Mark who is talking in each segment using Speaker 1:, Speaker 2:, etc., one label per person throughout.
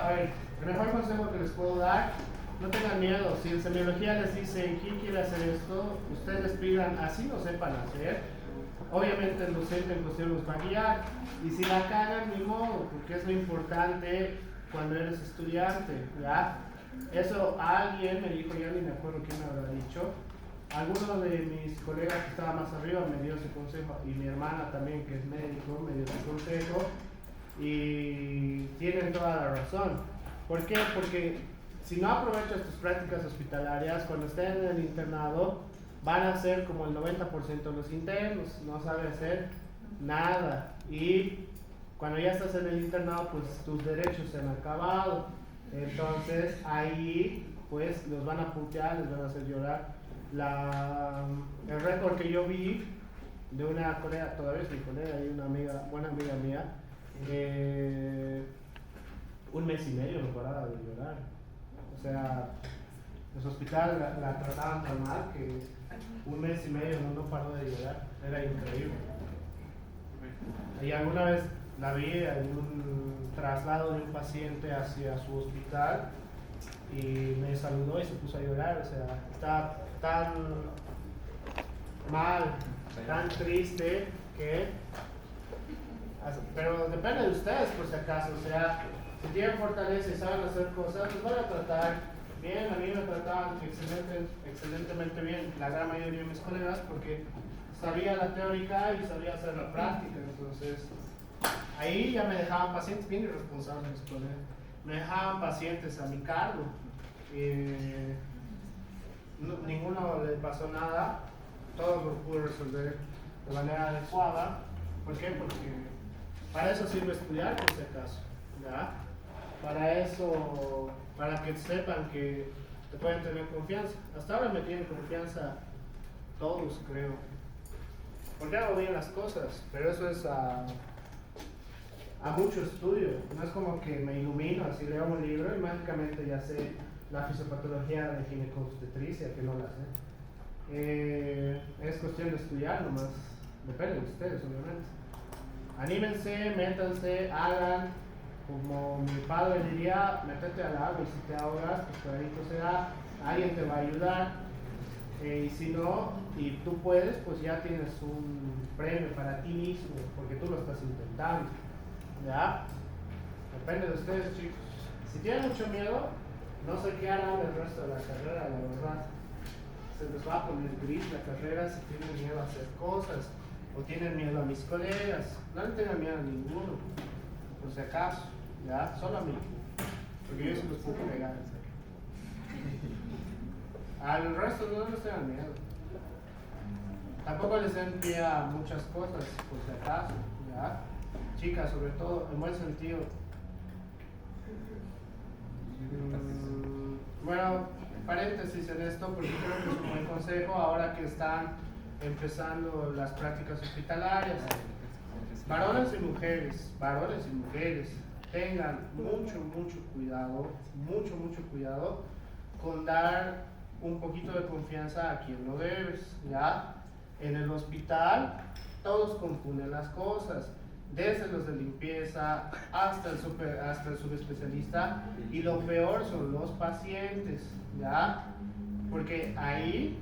Speaker 1: a ver, el mejor consejo que les puedo dar, no tengan miedo. Si en semiología les dicen quién quiere hacer esto, ustedes les pidan así no sepan hacer. Obviamente el docente en cuestión los va a guiar. Y si la cagan, ni modo, porque es lo importante cuando eres estudiante, ¿ya? Eso alguien me dijo, ya ni me acuerdo quién me habrá dicho. Alguno de mis colegas que estaba más arriba me dio ese consejo, y mi hermana también, que es médico, me dio ese consejo, y tienen toda la razón. ¿Por qué? Porque si no aprovechas tus prácticas hospitalarias, cuando estén en el internado, van a ser como el 90% de los internos, no sabe hacer nada. Y cuando ya estás en el internado, pues tus derechos se han acabado. Entonces ahí pues los van a putear, les van a hacer llorar. El récord que yo vi de una colega, todavía es mi colega y una amiga, buena amiga mía, un mes y medio no paraba de llorar. O sea, los hospitales la trataban tan mal que un mes y medio no paró de llorar. Era increíble. Y alguna vez la vi en un traslado de un paciente hacia su hospital y me saludó y se puso a llorar. O sea, está tan mal, tan triste que... Pero depende de ustedes, por si acaso. O sea, si tienen fortaleza y saben hacer cosas, los van a tratar bien. A mí me trataban excelentemente bien la gran mayoría de mis colegas, porque sabía la teórica y sabía hacer la práctica. Entonces ahí ya me dejaban pacientes bien irresponsables mis colegas. Me dejaban pacientes a mi cargo. Ninguno le pasó nada, todos lo pude resolver de manera adecuada. ¿Por qué? Porque para eso sirve estudiar, por si acaso, ¿ya? Para eso, para que sepan que te pueden tener confianza. Hasta ahora me tienen confianza todos, creo, porque hago bien las cosas, pero eso es a mucho estudio. No es como que me ilumino, así leo un libro y mágicamente ya sé la fisiopatología de ginecobstetricia, que no la sé. Es cuestión de estudiar nomás, depende de ustedes, obviamente. Anímense, métanse, hagan, como mi padre diría, métete al agua, y si te ahogas, pues clarito será, alguien te va a ayudar. Y si no, y tú puedes, pues ya tienes un premio para ti mismo, porque tú lo estás intentando, ¿ya? Depende de ustedes, chicos. Si tienen mucho miedo, no sé qué harán el resto de la carrera, la verdad. Se les va a poner gris la carrera si tienen miedo a hacer cosas, o tienen miedo a mis colegas. No le tengan miedo a ninguno, por si acaso, ¿ya? Solo a mí, porque yo se los puedo pegar. Al resto no les tengan miedo. Tampoco les den pie a muchas cosas, por si acaso, ¿ya? Chicas, sobre todo, en buen sentido. Bueno, paréntesis en esto, porque creo que es un buen consejo ahora que están empezando las prácticas hospitalarias. Varones y mujeres, tengan mucho cuidado con dar un poquito de confianza a quien lo debes, ¿ya? En el hospital todos confunden las cosas, desde los de limpieza hasta el subespecialista, y lo peor son los pacientes, ¿ya? Porque ahí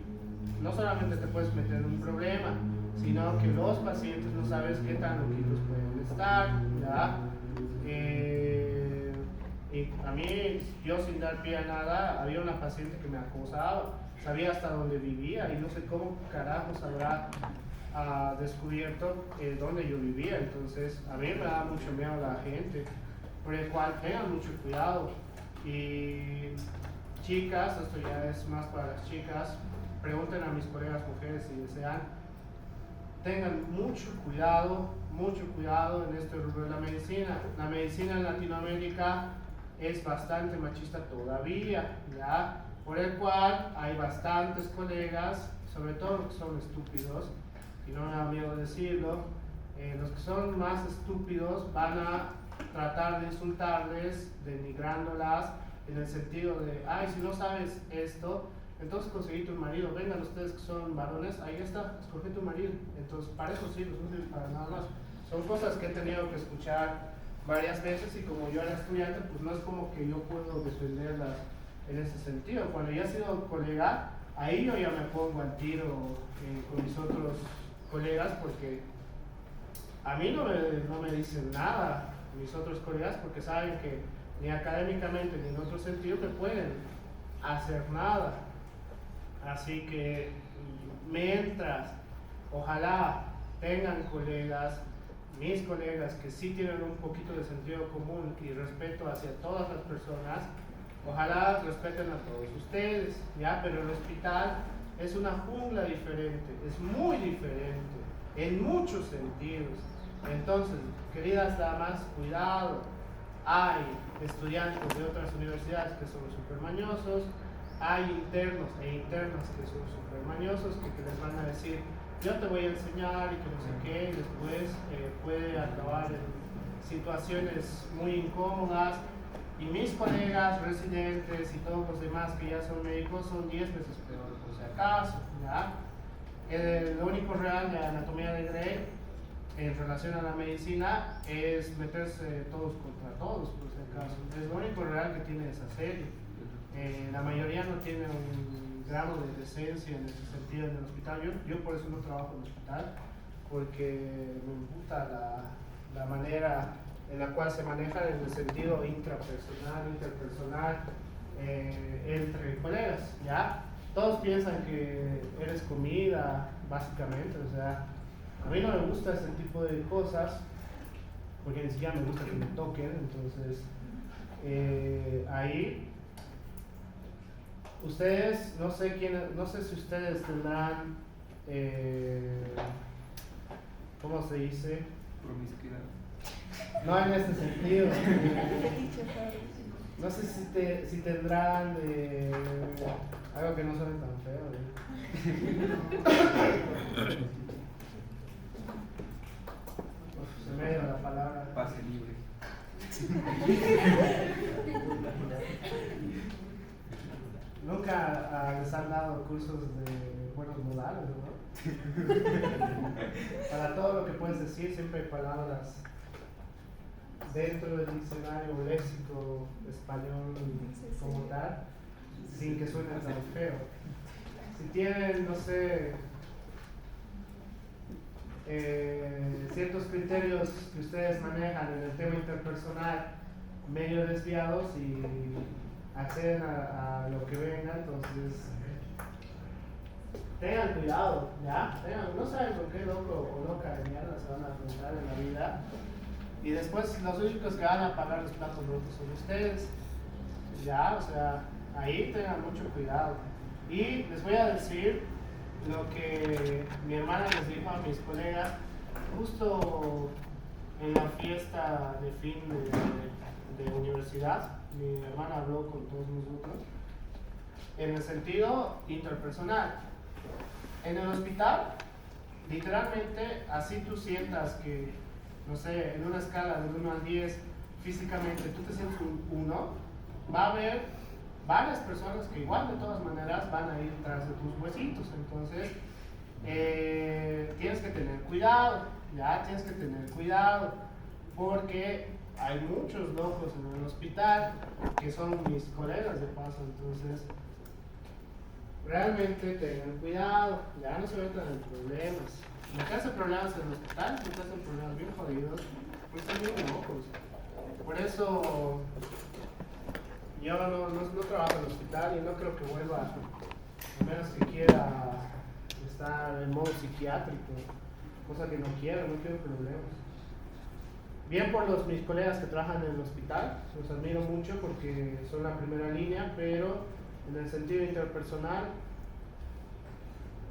Speaker 1: no solamente te puedes meter en un problema, sino que los pacientes no sabes qué tan loquitos pueden estar, ¿ya? Y a mí, yo sin dar pie a nada, había una paciente que me acosaba, sabía hasta dónde vivía y no sé cómo carajos habrá descubierto dónde yo vivía. Entonces a mí me da mucho miedo la gente, por el cual tengan mucho cuidado. Y chicas, esto ya es más para las chicas, pregunten a mis colegas mujeres si desean, tengan mucho cuidado en este rubro de la medicina. La medicina en Latinoamérica es bastante machista todavía, ¿ya? Por el cual hay bastantes colegas, sobre todo los que son estúpidos, y no me da miedo decirlo, los que son más estúpidos van a tratar de insultarles, denigrándolas, en el sentido de, ay, si no sabes esto, entonces conseguí tu marido. Vengan ustedes que son varones, ahí está, escoge tu marido. Entonces, para eso sí, no sirve para nada más. Son cosas que he tenido que escuchar varias veces y como yo era estudiante, pues no es como que yo puedo defenderlas en ese sentido. Cuando ya he sido colega, ahí yo ya me pongo al tiro con mis otros colegas porque a mí no me dicen nada mis otros colegas porque saben que ni académicamente ni en otro sentido me pueden hacer nada. Así que mientras ojalá tengan colegas, mis colegas que sí tienen un poquito de sentido común y respeto hacia todas las personas, ojalá respeten a todos ustedes, ¿ya? Pero el hospital es una jungla diferente, es muy diferente en muchos sentidos. Entonces, queridas damas, cuidado, hay estudiantes de otras universidades que son súper mañosos, hay internos e internas que son súper mañosos que les van a decir yo te voy a enseñar y que no sé qué, y después puede acabar en situaciones muy incómodas. Y mis colegas residentes y todos los demás que ya son médicos son 10 veces peor, por si acaso, ¿ya? Lo único real de anatomía de Grey en relación a la medicina es meterse todos contra todos, por si acaso. Es lo único real que tiene esa serie. La mayoría no tiene un grado de decencia en ese sentido en el hospital. Yo por eso no trabajo en el hospital, porque me imputa la manera en la cual se maneja en el sentido intrapersonal, interpersonal, entre colegas, ¿ya? Todos piensan que eres comida, básicamente, o sea, a mí no me gusta ese tipo de cosas, porque ni siquiera me gusta que me toquen, entonces, ahí, ustedes, no sé si ustedes tendrán, ¿cómo se dice?
Speaker 2: Promiscuidad.
Speaker 1: No en este sentido. No sé si tendrán algo que no suene tan feo. Se me ha ido la palabra.
Speaker 2: Pase libre.
Speaker 1: Nunca les han dado cursos de buenos modales, ¿no? Para todo lo que puedes decir siempre hay palabras dentro del diccionario léxico español como tal, sin que suene tan feo. Si tienen, no sé, ciertos criterios que ustedes manejan en el tema interpersonal medio desviados y acceden a lo que venga, entonces tengan cuidado, ¿ya? No saben con qué loco o loca de mierda se van a enfrentar en la vida. Y después los únicos que van a pagar los platos rotos son ustedes. Ya, o sea, ahí tengan mucho cuidado. Y les voy a decir lo que mi hermana les dijo a mis colegas justo en la fiesta de fin de universidad. Mi hermana habló con todos nosotros en el sentido interpersonal. En el hospital, literalmente, así tú sientas que, no sé, en una escala del 1 al 10, físicamente tú te sientes un 1, va a haber varias personas que igual de todas maneras van a ir tras de tus huesitos. Entonces, tienes que tener cuidado, ya tienes que tener cuidado, porque hay muchos locos en el hospital que son mis colegas de paso. Entonces, realmente tengan cuidado, ya no se metan en problemas. Me hacen problemas en el hospital, me hacen problemas bien jodidos, pues son bien locos. Por eso yo no trabajo en el hospital y no creo que vuelva, a menos que quiera estar en modo psiquiátrico, cosa que no quiero problemas. Bien por mis colegas que trabajan en el hospital, los admiro mucho porque son la primera línea, pero en el sentido interpersonal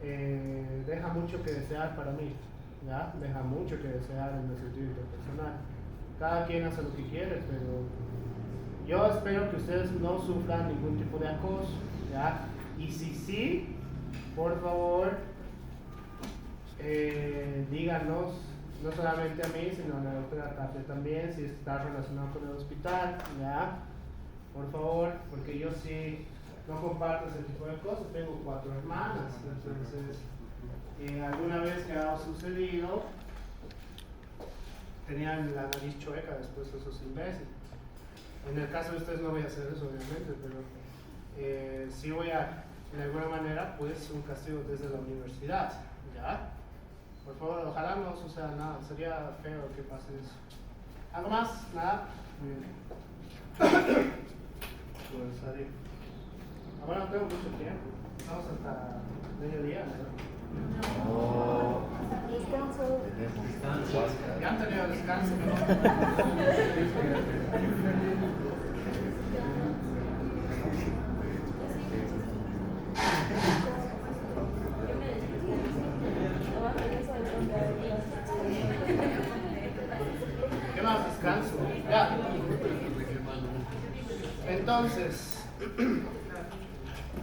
Speaker 1: deja mucho que desear para mí, ¿ya? Deja mucho que desear en el sentido interpersonal. Cada quien hace lo que quiere, pero yo espero que ustedes no sufran ningún tipo de acoso, ¿ya? Y si sí, por favor, díganos, no solamente a mí, sino a la doctora Tapia también, si está relacionado con el hospital, ¿ya? Por favor, porque yo sí no comparto ese tipo de cosas. Tengo 4 hermanas, entonces alguna vez que ha sucedido, tenían la nariz chueca después de esos imbéciles. En el caso de ustedes no voy a hacer eso, obviamente, pero sí voy a, de alguna manera, pues un castigo desde la universidad, ¿ya? Por favor, ojalá no suceda nada, sería feo que pase eso. ¿Algo más? ¿Nada? Muy bien. Pues salir. Bueno, no tengo mucho tiempo, estamos hasta mediodía, ¿no?
Speaker 2: Oh,
Speaker 3: Descanso.
Speaker 1: Ya han tenido descanso, ¿no? ¿Qué más descanso? Ya. Entonces,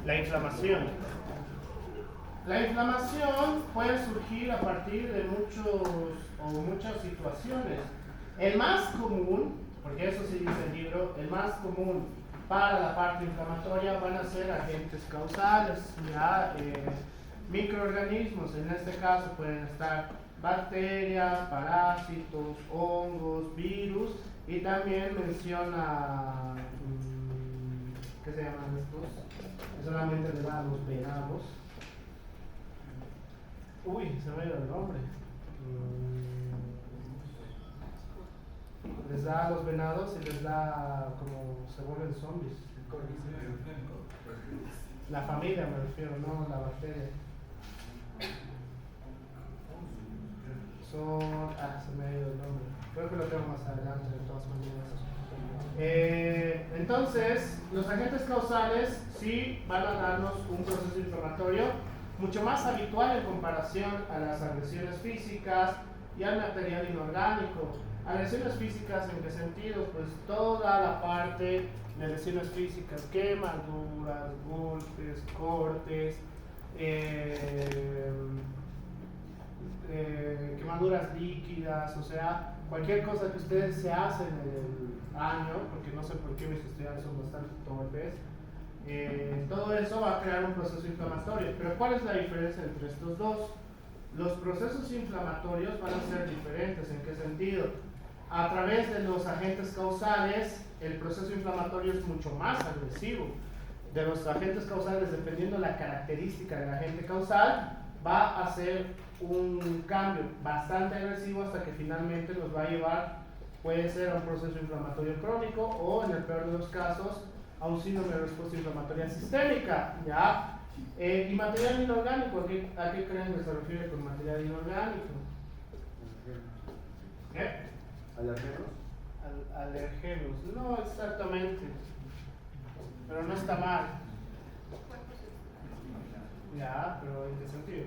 Speaker 1: la inflamación. La inflamación puede surgir a partir de muchas situaciones. El más común, porque eso sí dice el libro, el más común para la parte inflamatoria van a ser agentes causales, ya, microorganismos, en este caso pueden estar bacterias, parásitos, hongos, virus, y también menciona, ¿qué se llaman estos? Solamente le da a los venados. Uy, se me ha ido el nombre. Les da a los venados y les da como se vuelven zombies. La familia me refiero, no la bacteria. Se me ha ido el nombre. Creo que lo tengo más adelante de todas maneras. Entonces, los agentes causales sí van a darnos un proceso inflamatorio mucho más habitual en comparación a las agresiones físicas y al material inorgánico. Agresiones físicas, ¿en qué sentido? Pues toda la parte de lesiones físicas, quemaduras, golpes, cortes, quemaduras líquidas, o sea, cualquier cosa que ustedes se hacen en el año, porque no sé por qué mis estudiantes son bastante torpes, todo eso va a crear un proceso inflamatorio. Pero ¿cuál es la diferencia entre estos dos? Los procesos inflamatorios van a ser diferentes. ¿En qué sentido? A través de los agentes causales, el proceso inflamatorio es mucho más agresivo. De los agentes causales, dependiendo la característica del agente causal, va a ser un cambio bastante agresivo hasta que finalmente nos va a llevar, puede ser a un proceso inflamatorio crónico o, en el peor de los casos, a un síndrome de respuesta inflamatoria sistémica, ¿ya? Y material inorgánico, ¿a qué creen que se refiere con material inorgánico? ¿Qué?
Speaker 2: ¿Alergenos?
Speaker 1: Alergenos, no exactamente, pero no está mal. Ya, pero ¿en qué sentido?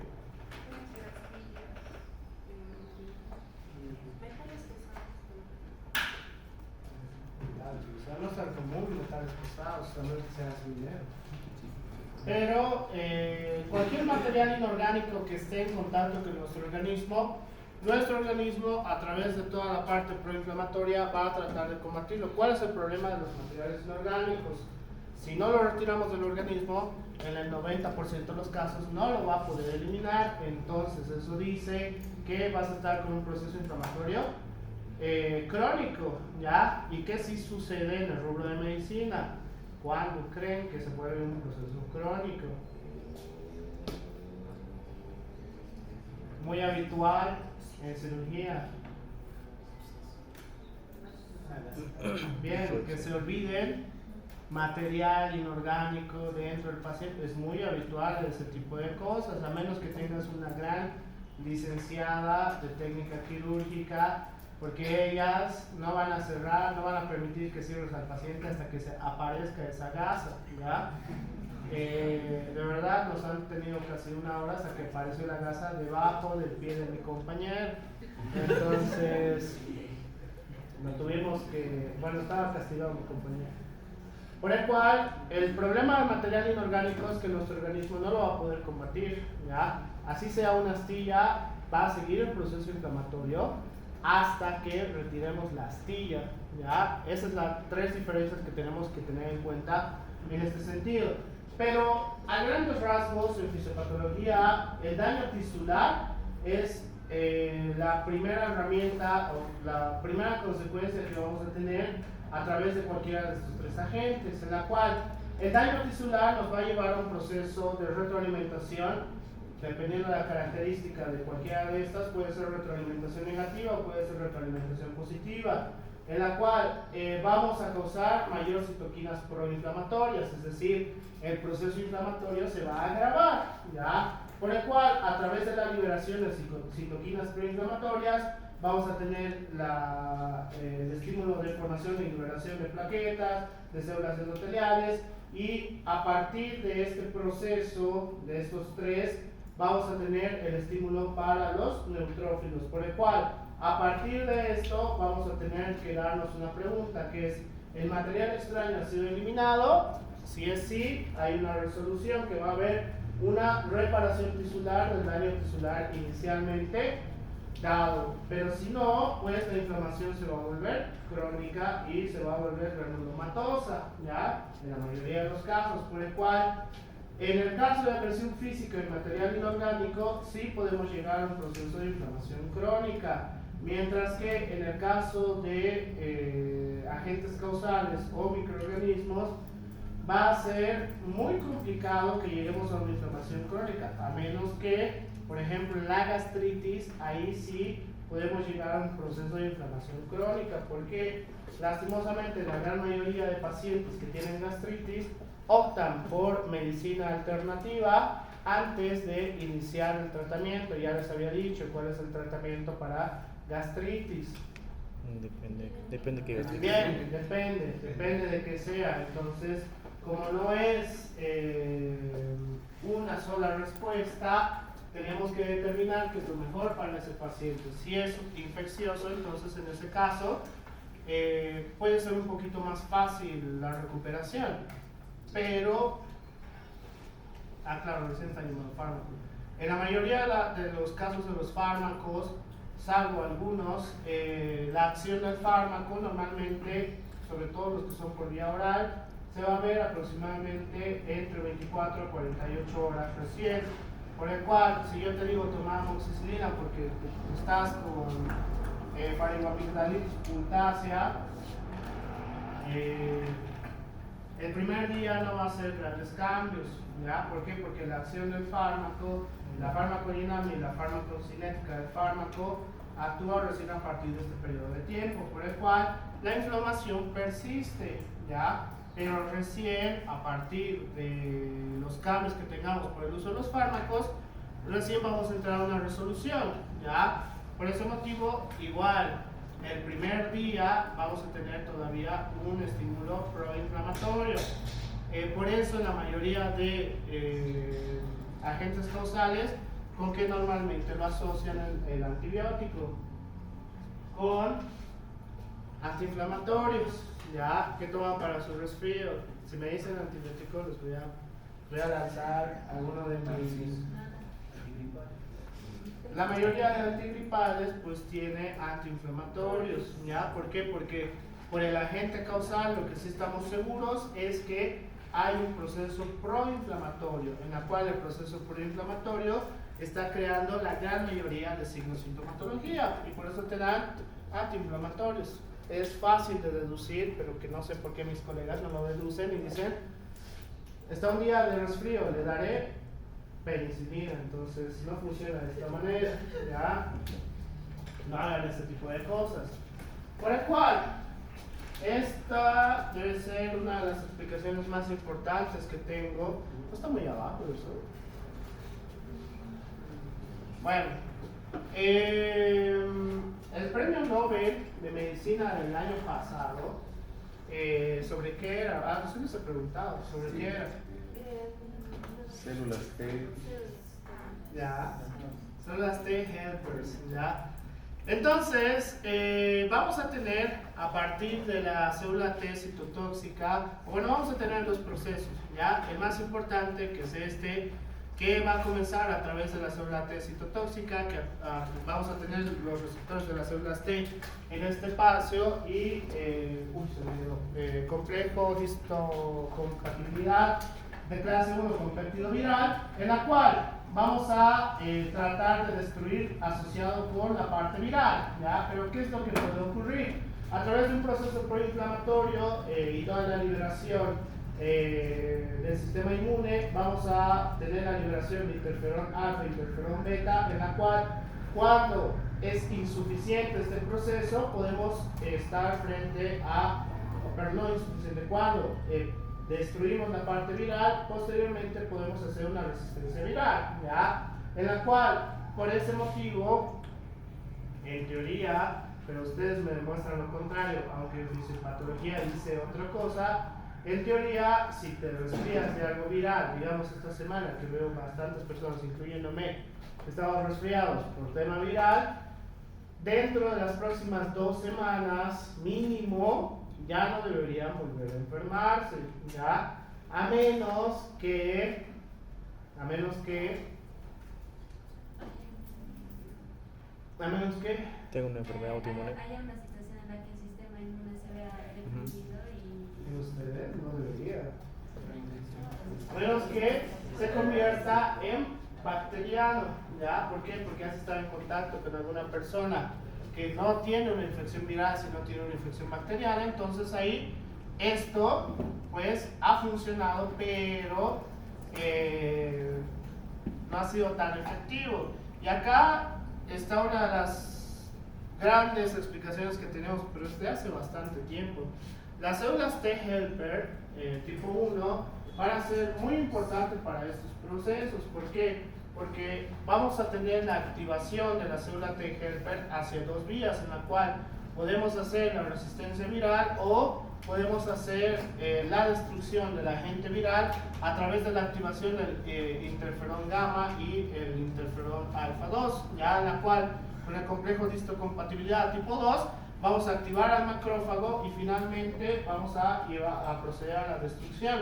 Speaker 1: O sea, no es tan común metales pesados, también que se hace dinero. Pero cualquier material inorgánico que esté en contacto con nuestro organismo a través de toda la parte proinflamatoria va a tratar de combatirlo. ¿Cuál es el problema de los materiales inorgánicos? Si no lo retiramos del organismo, en el 90% de los casos no lo va a poder eliminar. Entonces eso dice que vas a estar con un proceso inflamatorio crónico, ¿ya? ¿Y qué sí sucede en el rubro de medicina? ¿Cuándo creen que se vuelve un proceso crónico? Muy habitual en cirugía. Bien, que se olviden material inorgánico dentro del paciente. Es muy habitual ese tipo de cosas, a menos que tengas una gran licenciada de técnica quirúrgica, porque ellas no van a cerrar, no van a permitir que cierres al paciente hasta que se aparezca esa gasa, ¿ya? De verdad nos han tenido casi una hora hasta que apareció la gasa debajo del pie de mi compañero. Entonces no tuvimos que, bueno, estaba castigado mi compañero. Por el cual, el problema del material inorgánico es que nuestro organismo no lo va a poder combatir, ¿ya? Así sea una astilla, va a seguir el proceso inflamatorio hasta que retiremos la astilla, ¿ya? Esas son las tres diferencias que tenemos que tener en cuenta en este sentido. Pero a grandes rasgos en fisiopatología, el daño tisular es la primera herramienta o la primera consecuencia que vamos a tener a través de cualquiera de estos tres agentes, en la cual el daño tisular nos va a llevar a un proceso de retroalimentación. Dependiendo de la característica de cualquiera de estas, puede ser retroalimentación negativa o puede ser retroalimentación positiva, en la cual vamos a causar mayor citoquinas proinflamatorias, es decir, el proceso inflamatorio se va a agravar, ¿ya? Por el cual, a través de la liberación de citoquinas proinflamatorias, vamos a tener el estímulo de formación y liberación de plaquetas, de células endoteliales, y a partir de este proceso, de estos tres, vamos a tener el estímulo para los neutrófilos, por el cual a partir de esto vamos a tener que darnos una pregunta, que es: ¿el material extraño ha sido eliminado? Si es sí, hay una resolución que va a haber una reparación tisular del daño tisular inicialmente dado, pero si no, pues la inflamación se va a volver crónica y se va a volver granulomatosa, ¿ya? En la mayoría de los casos, por el cual en el caso de agresión física y material inorgánico, sí podemos llegar a un proceso de inflamación crónica, mientras que en el caso de agentes causales o microorganismos, va a ser muy complicado que lleguemos a una inflamación crónica, a menos que, por ejemplo, en la gastritis, ahí sí podemos llegar a un proceso de inflamación crónica, porque lastimosamente la gran mayoría de pacientes que tienen gastritis optan por medicina alternativa antes de iniciar el tratamiento. Ya les había dicho cuál es el tratamiento para gastritis.
Speaker 2: Depende de qué gastritis.
Speaker 1: Bien, depende de qué sea. Entonces, como no es una sola respuesta, tenemos que determinar qué es lo mejor para ese paciente. Si es infeccioso, entonces en ese caso puede ser un poquito más fácil la recuperación. Pero, claro, recién está llamando fármaco. En la mayoría de los casos de los fármacos, salvo algunos, la acción del fármaco normalmente, sobre todo los que son por vía oral, se va a ver aproximadamente entre 24 a 48 horas recién. Por el cual, si yo te digo tomar amoxicilina porque estás con faringoamigdalitis puntácea, el primer día no va a hacer grandes cambios, ¿ya? ¿Por qué? Porque la acción del fármaco, la farmacodinamia y la farmacocinética del fármaco actúa recién a partir de este periodo de tiempo, por el cual la inflamación persiste, ¿ya? Pero recién a partir de los cambios que tengamos por el uso de los fármacos, recién vamos a entrar a una resolución, ¿ya? Por ese motivo, igual, el primer día vamos a tener todavía un estímulo proinflamatorio. Por eso en la mayoría de agentes causales, ¿con qué normalmente lo asocian el antibiótico? Con antiinflamatorios, ¿ya? ¿Qué toman para su resfrío? Si me dicen antibióticos, les voy a lanzar alguno de mis... La mayoría de antigripales pues tiene antiinflamatorios, ¿ya? ¿Por qué? Porque por el agente causal lo que sí estamos seguros es que hay un proceso proinflamatorio, en la cual el proceso proinflamatorio está creando la gran mayoría de signos de sintomatología y por eso te dan antiinflamatorios. Es fácil de deducir, pero que no sé por qué mis colegas no lo deducen y dicen: está un día de resfrío, le daré penicilina. Entonces no funciona de esta manera, ¿ya? No hagan este tipo de cosas. Por el cual, esta debe ser una de las explicaciones más importantes que tengo. No está muy abajo eso. Bueno, el premio Nobel de Medicina del año pasado, ¿sobre qué era? No se les he preguntado, ¿sobre qué era?
Speaker 2: Células T.
Speaker 1: Ya, células T helpers, ya. Entonces, vamos a tener a partir de la célula T citotóxica, bueno, vamos a tener dos procesos, ya. El más importante, que es este, que va a comenzar a través de la célula T citotóxica, que vamos a tener los receptores de las células T en este espacio y complejo histocompatibilidad de clase 1 con péptido viral, en la cual vamos a tratar de destruir asociado con la parte viral, ¿ya? Pero ¿qué es lo que puede ocurrir? A través de un proceso proinflamatorio y toda la liberación del sistema inmune, vamos a tener la liberación de interferón alfa e interferón beta, en la cual cuando es insuficiente este proceso podemos estar frente a, perdón, no insuficiente, cuando destruimos la parte viral, posteriormente podemos hacer una resistencia viral, ¿ya? En la cual, por ese motivo, en teoría, pero ustedes me demuestran lo contrario, aunque en fisiopatología dice otra cosa, en teoría, si te resfrías de algo viral, digamos esta semana que veo bastantes personas, incluyéndome, que estaban resfriados por tema viral, dentro de las próximas 2 semanas mínimo ya no deberían volver a enfermarse, ¿ya? A menos que
Speaker 2: tengo una enfermedad autoinmune.
Speaker 3: Hay una situación en la que el sistema inmune se vea deprimido y
Speaker 1: ustedes no deberían. A menos que se convierta en bacteriano, ¿ya? ¿Por qué? Porque has estado en contacto con alguna persona que no tiene una infección viral, sino tiene una infección bacteriana, entonces ahí esto pues ha funcionado, pero no ha sido tan efectivo. Y acá está una de las grandes explicaciones que tenemos, pero es de hace bastante tiempo. Las células T helper tipo 1 van a ser muy importantes para estos procesos. ¿Por qué? Porque vamos a tener la activación de la célula T helper hacia 2 vías, en la cual podemos hacer la resistencia viral o podemos hacer la destrucción del agente viral a través de la activación del interferón gamma y el interferón alfa 2, ya en la cual con el complejo de histocompatibilidad tipo 2 vamos a activar al macrófago y finalmente vamos a proceder a la destrucción.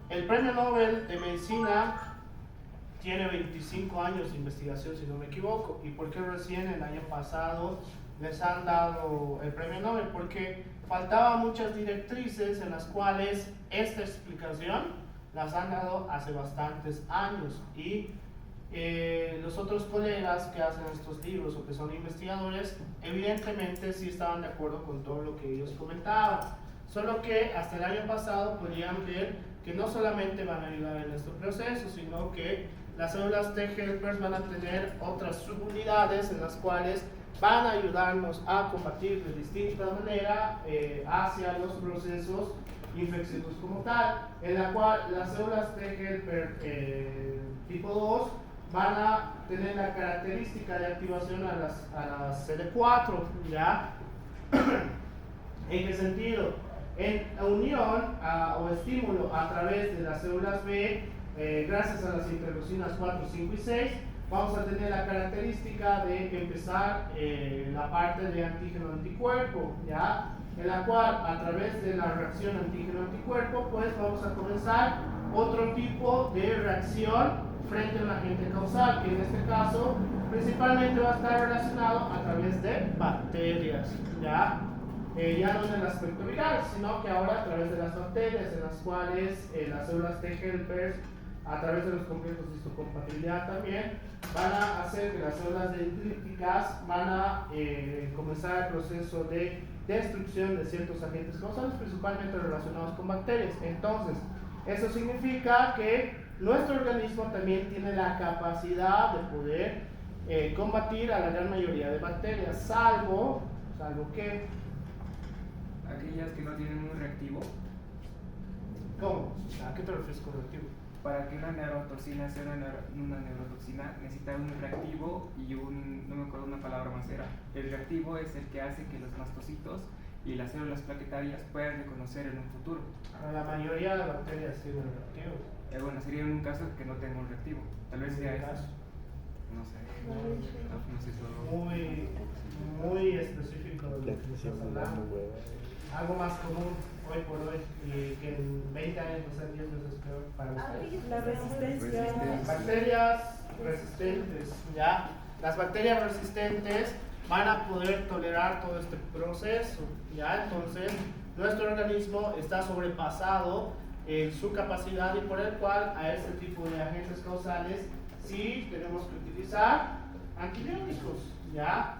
Speaker 1: El premio Nobel de Medicina tiene 25 años de investigación, si no me equivoco. ¿Y por qué recién el año pasado les han dado el premio Nobel? Porque faltaban muchas directrices en las cuales esta explicación las han dado hace bastantes años. Y los otros colegas que hacen estos libros o que son investigadores, evidentemente sí estaban de acuerdo con todo lo que ellos comentaban. Solo que hasta el año pasado podían ver que no solamente van a ayudar en este proceso, sino que las células T helpers van a tener otras subunidades en las cuales van a ayudarnos a combatir de distinta manera hacia los procesos infecciosos como tal, en la cual las células T helper tipo 2 van a tener la característica de activación a las CD4, ¿ya? ¿En qué sentido? En unión o estímulo a través de las células B, gracias a las interleucinas 4, 5 y 6, vamos a tener la característica de empezar la parte de antígeno-anticuerpo, ¿ya? En la cual, a través de la reacción antígeno-anticuerpo, pues vamos a comenzar otro tipo de reacción frente a un agente causal, que en este caso principalmente va a estar relacionado a través de bacterias, ¿ya? Ya no en el aspecto viral, sino que ahora a través de las bacterias, en las cuales las células T helpers, a través de los complejos de histocompatibilidad también, van a hacer que las células dendríticas van a comenzar el proceso de destrucción de ciertos agentes causales, principalmente relacionados con bacterias. Entonces, eso significa que nuestro organismo también tiene la capacidad de poder combatir a la gran mayoría de bacterias, salvo que...
Speaker 4: aquellas que no tienen un reactivo.
Speaker 1: ¿Cómo? ¿A qué te refieres con reactivo?
Speaker 4: Para que una neurotoxina sea una neurotoxina necesita un reactivo y no me acuerdo una palabra más era. El reactivo es el que hace que los mastocitos y las células plaquetarias puedan reconocer en un futuro.
Speaker 1: La mayoría de bacterias tienen reactivos.
Speaker 4: Bueno, sería en un caso que no tenga un reactivo. Tal vez sea eso. No sé. No sé solo.
Speaker 1: Muy específico de lo que estás hablando. Algo más común hoy por hoy y que en 20 años va a ser 10 veces peor para ustedes.
Speaker 5: La resistencia.
Speaker 1: Bacterias resistentes, ¿ya? Las bacterias resistentes van a poder tolerar todo este proceso, ¿ya? Entonces, nuestro organismo está sobrepasado en su capacidad y por el cual a este tipo de agentes causales sí tenemos que utilizar antibióticos, ¿ya?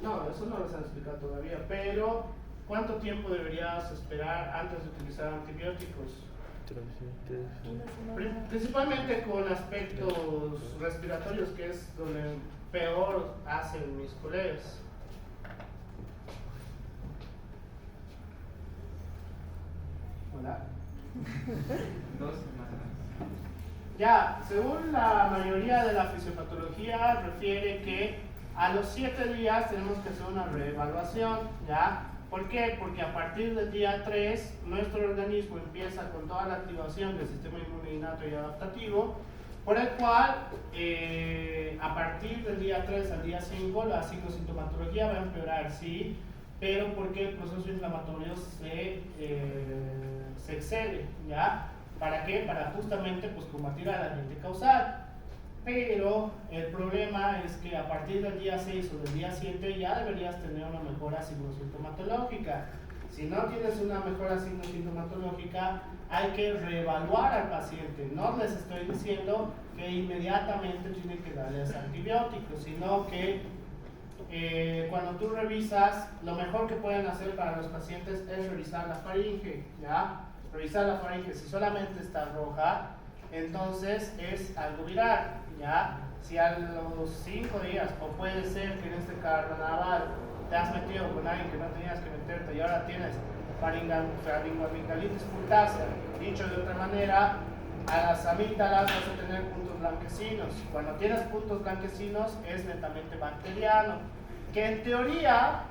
Speaker 1: No, eso no les han explicado todavía, pero ¿cuánto tiempo deberías esperar antes de utilizar antibióticos? Principalmente con aspectos respiratorios, que es donde peor hacen mis colegas. Hola.
Speaker 4: 2 semanas.
Speaker 1: Ya, según la mayoría de la fisiopatología, refiere que a los 7 días tenemos que hacer una reevaluación, ¿ya? ¿Por qué? Porque a partir del día 3, nuestro organismo empieza con toda la activación del sistema inmune innato y adaptativo, por el cual, a partir del día 3 al día 5, la psicosintomatología va a empeorar, sí, pero porque el proceso inflamatorio se excede, ¿ya? ¿Para qué? Para justamente pues, combatir al agente causal. Pero el problema es que a partir del día 6 o del día 7 ya deberías tener una mejora sintomatológica. Si no tienes una mejora sintomatológica, hay que reevaluar al paciente. No les estoy diciendo que inmediatamente tienen que darles antibióticos, sino que cuando tú revisas, lo mejor que pueden hacer para los pacientes es revisar la faringe, ¿ya? Revisar la faringe. Si solamente está roja, entonces es algo viral, ¿ya? Si a los 5 días, o puede ser que en este carnaval te has metido con alguien que no tenías que meterte y ahora tienes faringoamigdalitis purtácea, dicho de otra manera, a las amígdalas vas a tener puntos blanquecinos. Cuando tienes puntos blanquecinos es netamente bacteriano, que en teoría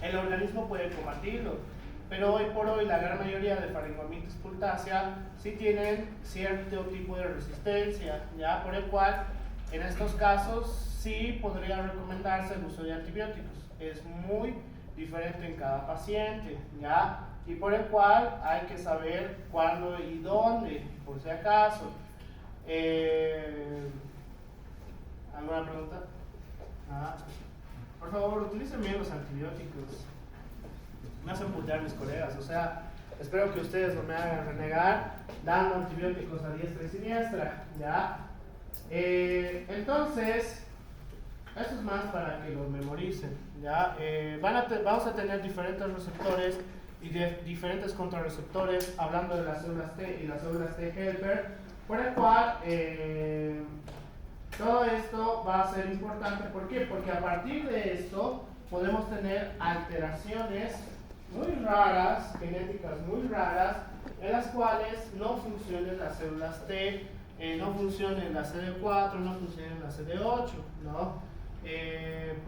Speaker 1: el organismo puede combatirlo. Pero hoy por hoy la gran mayoría de faringoamitis purtácea sí tienen cierto tipo de resistencia, ¿ya? Por el cual en estos casos sí podría recomendarse el uso de antibióticos. Es muy diferente en cada paciente, ¿ya? Y por el cual hay que saber cuándo y dónde, por si acaso. ¿Alguna pregunta? Por favor, utilicen bien los antibióticos. Me hacen putear mis colegas, o sea, espero que ustedes no me hagan renegar dando antibióticos a diestra y siniestra, ¿ya? Entonces, eso es más para que lo memoricen, ¿ya? Vamos a tener diferentes receptores y diferentes contrarreceptores, hablando de las células T y las células T helper, por el cual todo esto va a ser importante. ¿Por qué? Porque a partir de esto podemos tener alteraciones muy raras, genéticas muy raras, en las cuales no funcionen las células T, no funcionen la CD4, no funcionen la CD8, ¿no?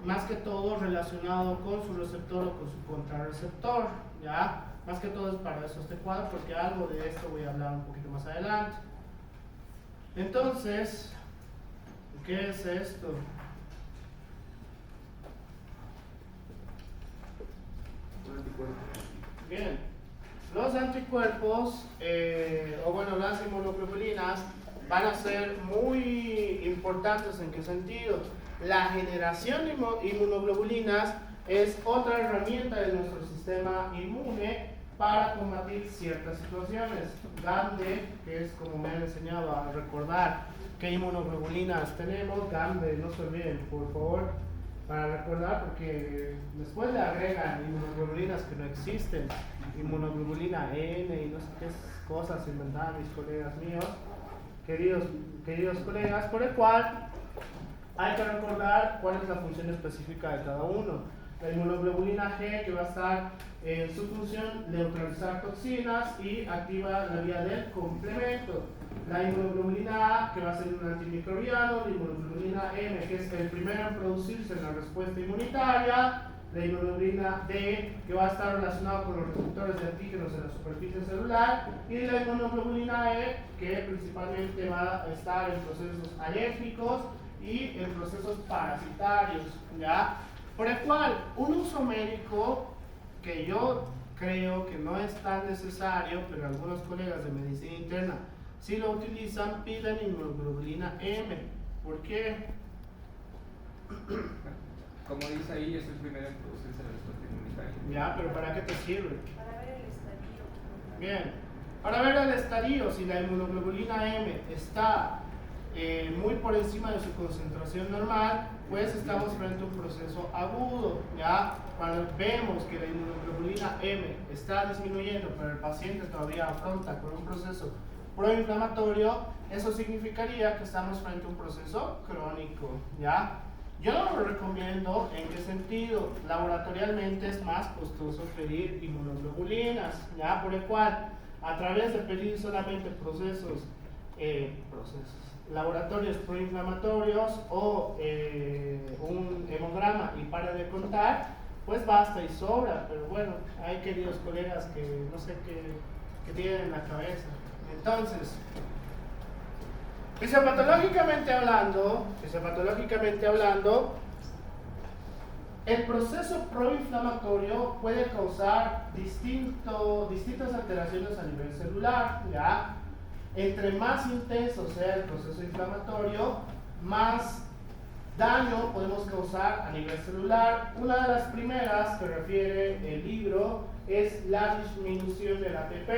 Speaker 1: Más que todo relacionado con su receptor o con su contrarreceptor, ¿ya? Más que todo es para eso este cuadro, porque algo de esto voy a hablar un poquito más adelante. Entonces, ¿qué es esto? Bien, los anticuerpos, o bueno, las inmunoglobulinas van a ser muy importantes. ¿En qué sentido? La generación de inmunoglobulinas es otra herramienta de nuestro sistema inmune para combatir ciertas situaciones. GAMDE, que es como me han enseñado a recordar qué inmunoglobulinas tenemos, GAMDE, no se olviden, por favor, para recordar, porque después le agregan inmunoglobulinas que no existen, inmunoglobulina N y no sé qué cosas inventaban mis colegas míos, queridos colegas, por el cual hay que recordar cuál es la función específica de cada uno. La inmunoglobulina G, que va a estar en su función neutralizar toxinas y activa la vía del complemento. La inmunoglobulina A, que va a ser un antimicrobiano. La inmunoglobulina M, que es el primero en producirse en la respuesta inmunitaria. La inmunoglobulina D, que va a estar relacionado con los receptores de antígenos en la superficie celular. Y la inmunoglobulina E, que principalmente va a estar en procesos alérgicos y en procesos parasitarios, ¿ya? Por el cual, un uso médico que yo creo que no es tan necesario, pero algunos colegas de medicina interna si lo utilizan, piden inmunoglobulina M. ¿Por qué?
Speaker 4: Como dice ahí, es el primero en producirse la respuesta inmunitaria.
Speaker 1: Ya, pero ¿para qué te sirve?
Speaker 3: Para ver el estadio.
Speaker 1: Bien, Para ver el estadio, si la inmunoglobulina M está muy por encima de su concentración normal, pues estamos frente a un proceso agudo, ¿ya? Cuando vemos que la inmunoglobulina M está disminuyendo, pero el paciente todavía afronta con un proceso proinflamatorio, eso significaría que estamos frente a un proceso crónico, ¿ya? Yo no lo recomiendo. ¿En qué sentido? Laboratorialmente es más costoso pedir inmunoglobulinas, ¿ya? Por el cual, a través de pedir solamente laboratorios proinflamatorios o un hemograma y para de contar, pues basta y sobra. Pero bueno, hay queridos colegas que no sé qué tienen en la cabeza. Entonces, fisiopatológicamente hablando, el proceso proinflamatorio puede causar distintas alteraciones a nivel celular, ¿ya? Entre más intenso sea el proceso inflamatorio, más daño podemos causar a nivel celular. Una de las primeras que refiere el libro es la disminución del ATP,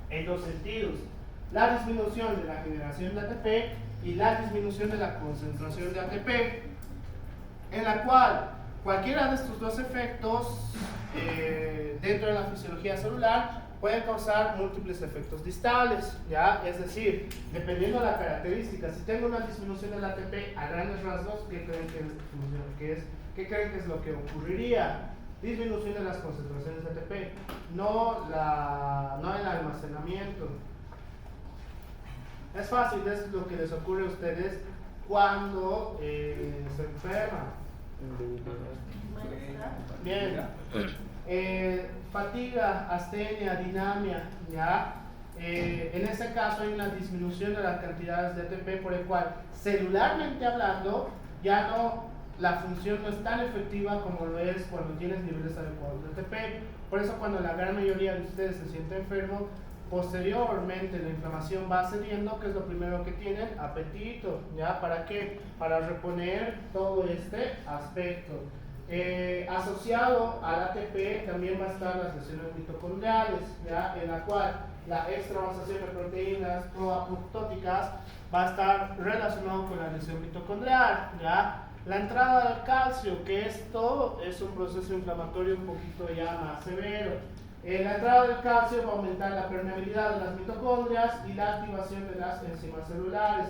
Speaker 1: en dos sentidos: la disminución de la generación de ATP y la disminución de la concentración de ATP, en la cual cualquiera de estos dos efectos dentro de la fisiología celular puede causar múltiples efectos distales, ¿ya? Es decir, dependiendo de la característica, si tengo una disminución del ATP a grandes rasgos, ¿qué creen que es lo que ocurriría? Disminución de las concentraciones de ATP, no el almacenamiento. Es fácil, es lo que les ocurre a ustedes cuando se enferman. Bien. Fatiga, astenia, dinamia, ¿ya? En ese caso hay una disminución de las cantidades de ATP, por el cual, celularmente hablando, ya no, la función no es tan efectiva como lo es cuando tienes niveles adecuados de ATP. Por eso, cuando la gran mayoría de ustedes se siente enfermo, posteriormente la inflamación va cediendo, que es lo primero que tienen, apetito, ¿ya? ¿Para qué? Para reponer todo este aspecto. Asociado al ATP también va a estar las lesiones mitocondriales, ¿ya? En la cual la extravasación de proteínas proapoptóticas va a estar relacionado con la lesión mitocondrial, ¿ya? La entrada del calcio, que esto es un proceso inflamatorio un poquito ya más severo. La entrada del calcio va a aumentar la permeabilidad de las mitocondrias y la activación de las enzimas celulares.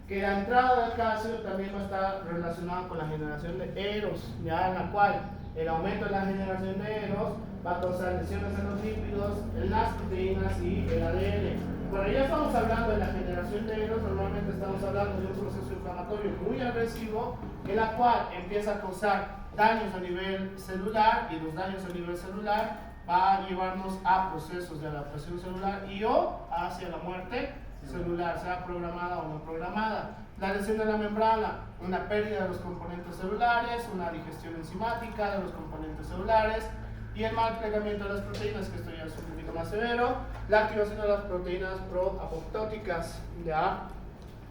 Speaker 1: Que la entrada del calcio también va a estar relacionada con la generación de Eros, ya, en la cual el aumento de la generación de Eros va a causar lesiones en los lípidos, en las proteínas y el ADN. Cuando ya estamos hablando de la generación de Eros, normalmente estamos hablando de un proceso inflamatorio muy agresivo, en la cual empieza a causar daños a nivel celular, y los daños a nivel celular va a llevarnos a procesos de adaptación celular y o hacia la muerte celular, sea programada o no programada. La lesión de la membrana, una pérdida de los componentes celulares, una digestión enzimática de los componentes celulares y el mal plegamiento de las proteínas, que esto ya es un poquito más severo. La activación de las proteínas proapoptóticas, ¿ya?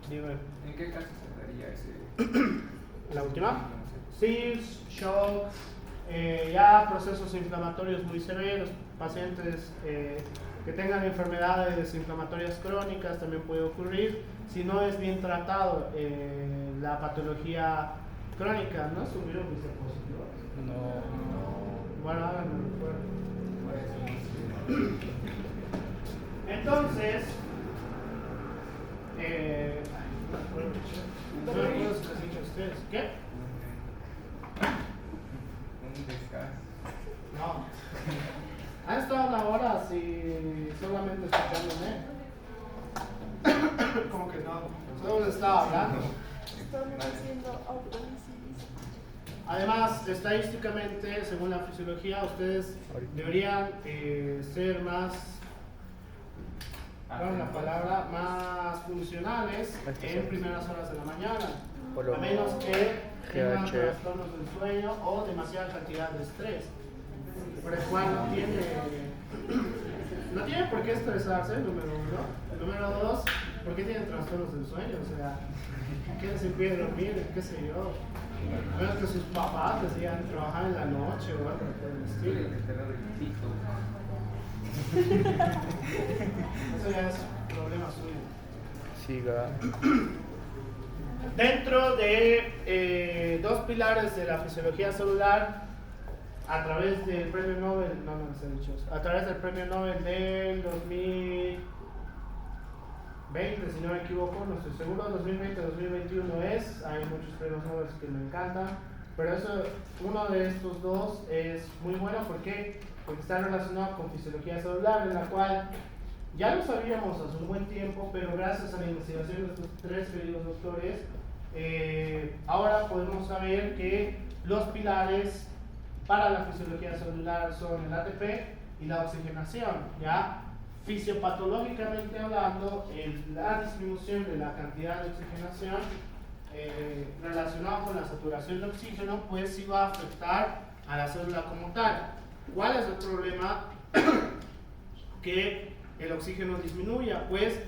Speaker 1: Dime.
Speaker 4: ¿En qué caso se daría ese?
Speaker 1: ¿La última? SIDS, shock, ya procesos inflamatorios muy severos, pacientes que tengan enfermedades inflamatorias crónicas también puede ocurrir si no es bien tratado la patología crónica. ¿No subieron mis diapositivas?
Speaker 2: No.
Speaker 1: Bueno, háganme recuerdo. Entonces, no me acuerdo si les he dicho a ustedes. ¿Qué?
Speaker 4: Un descanso.
Speaker 1: No. ¿Han estado una hora si solamente escuchándome? ¿Cómo que no? Solo les estaba hablando.
Speaker 5: Estamos haciendo autolisilis.
Speaker 1: Además, estadísticamente, según la fisiología, ustedes deberían ser más, ¿cuál es la palabra? Más funcionales en primeras horas de la mañana, a menos que tengan trastornos del sueño o demasiada cantidad de estrés, por el cual no tiene por qué estresarse, número uno. Número dos, ¿por qué tienen trastornos del sueño? O sea, ¿qué se impide dormir? ¿Qué sé yo? A menos que sus papás les digan trabajar en la noche o algo por el estilo. Eso ya es problema suyo.
Speaker 2: Siga.
Speaker 1: Dentro de dos pilares de la fisiología celular, a través del premio Nobel, a través del premio Nobel del 2020, si no me equivoco, no estoy seguro, 2020-2021 hay muchos premios Nobel que me encantan, pero uno de estos dos es muy bueno, ¿por qué? Porque está relacionado con fisiología celular, en la cual ya lo sabíamos hace un buen tiempo, pero gracias a la investigación de estos tres queridos doctores, ahora podemos saber que los pilares para la fisiología celular son el ATP y la oxigenación, ¿ya? Fisiopatológicamente hablando, la disminución de la cantidad de oxigenación relacionado con la saturación de oxígeno, pues sí va a afectar a la célula como tal. ¿Cuál es el problema? Que el oxígeno disminuya, pues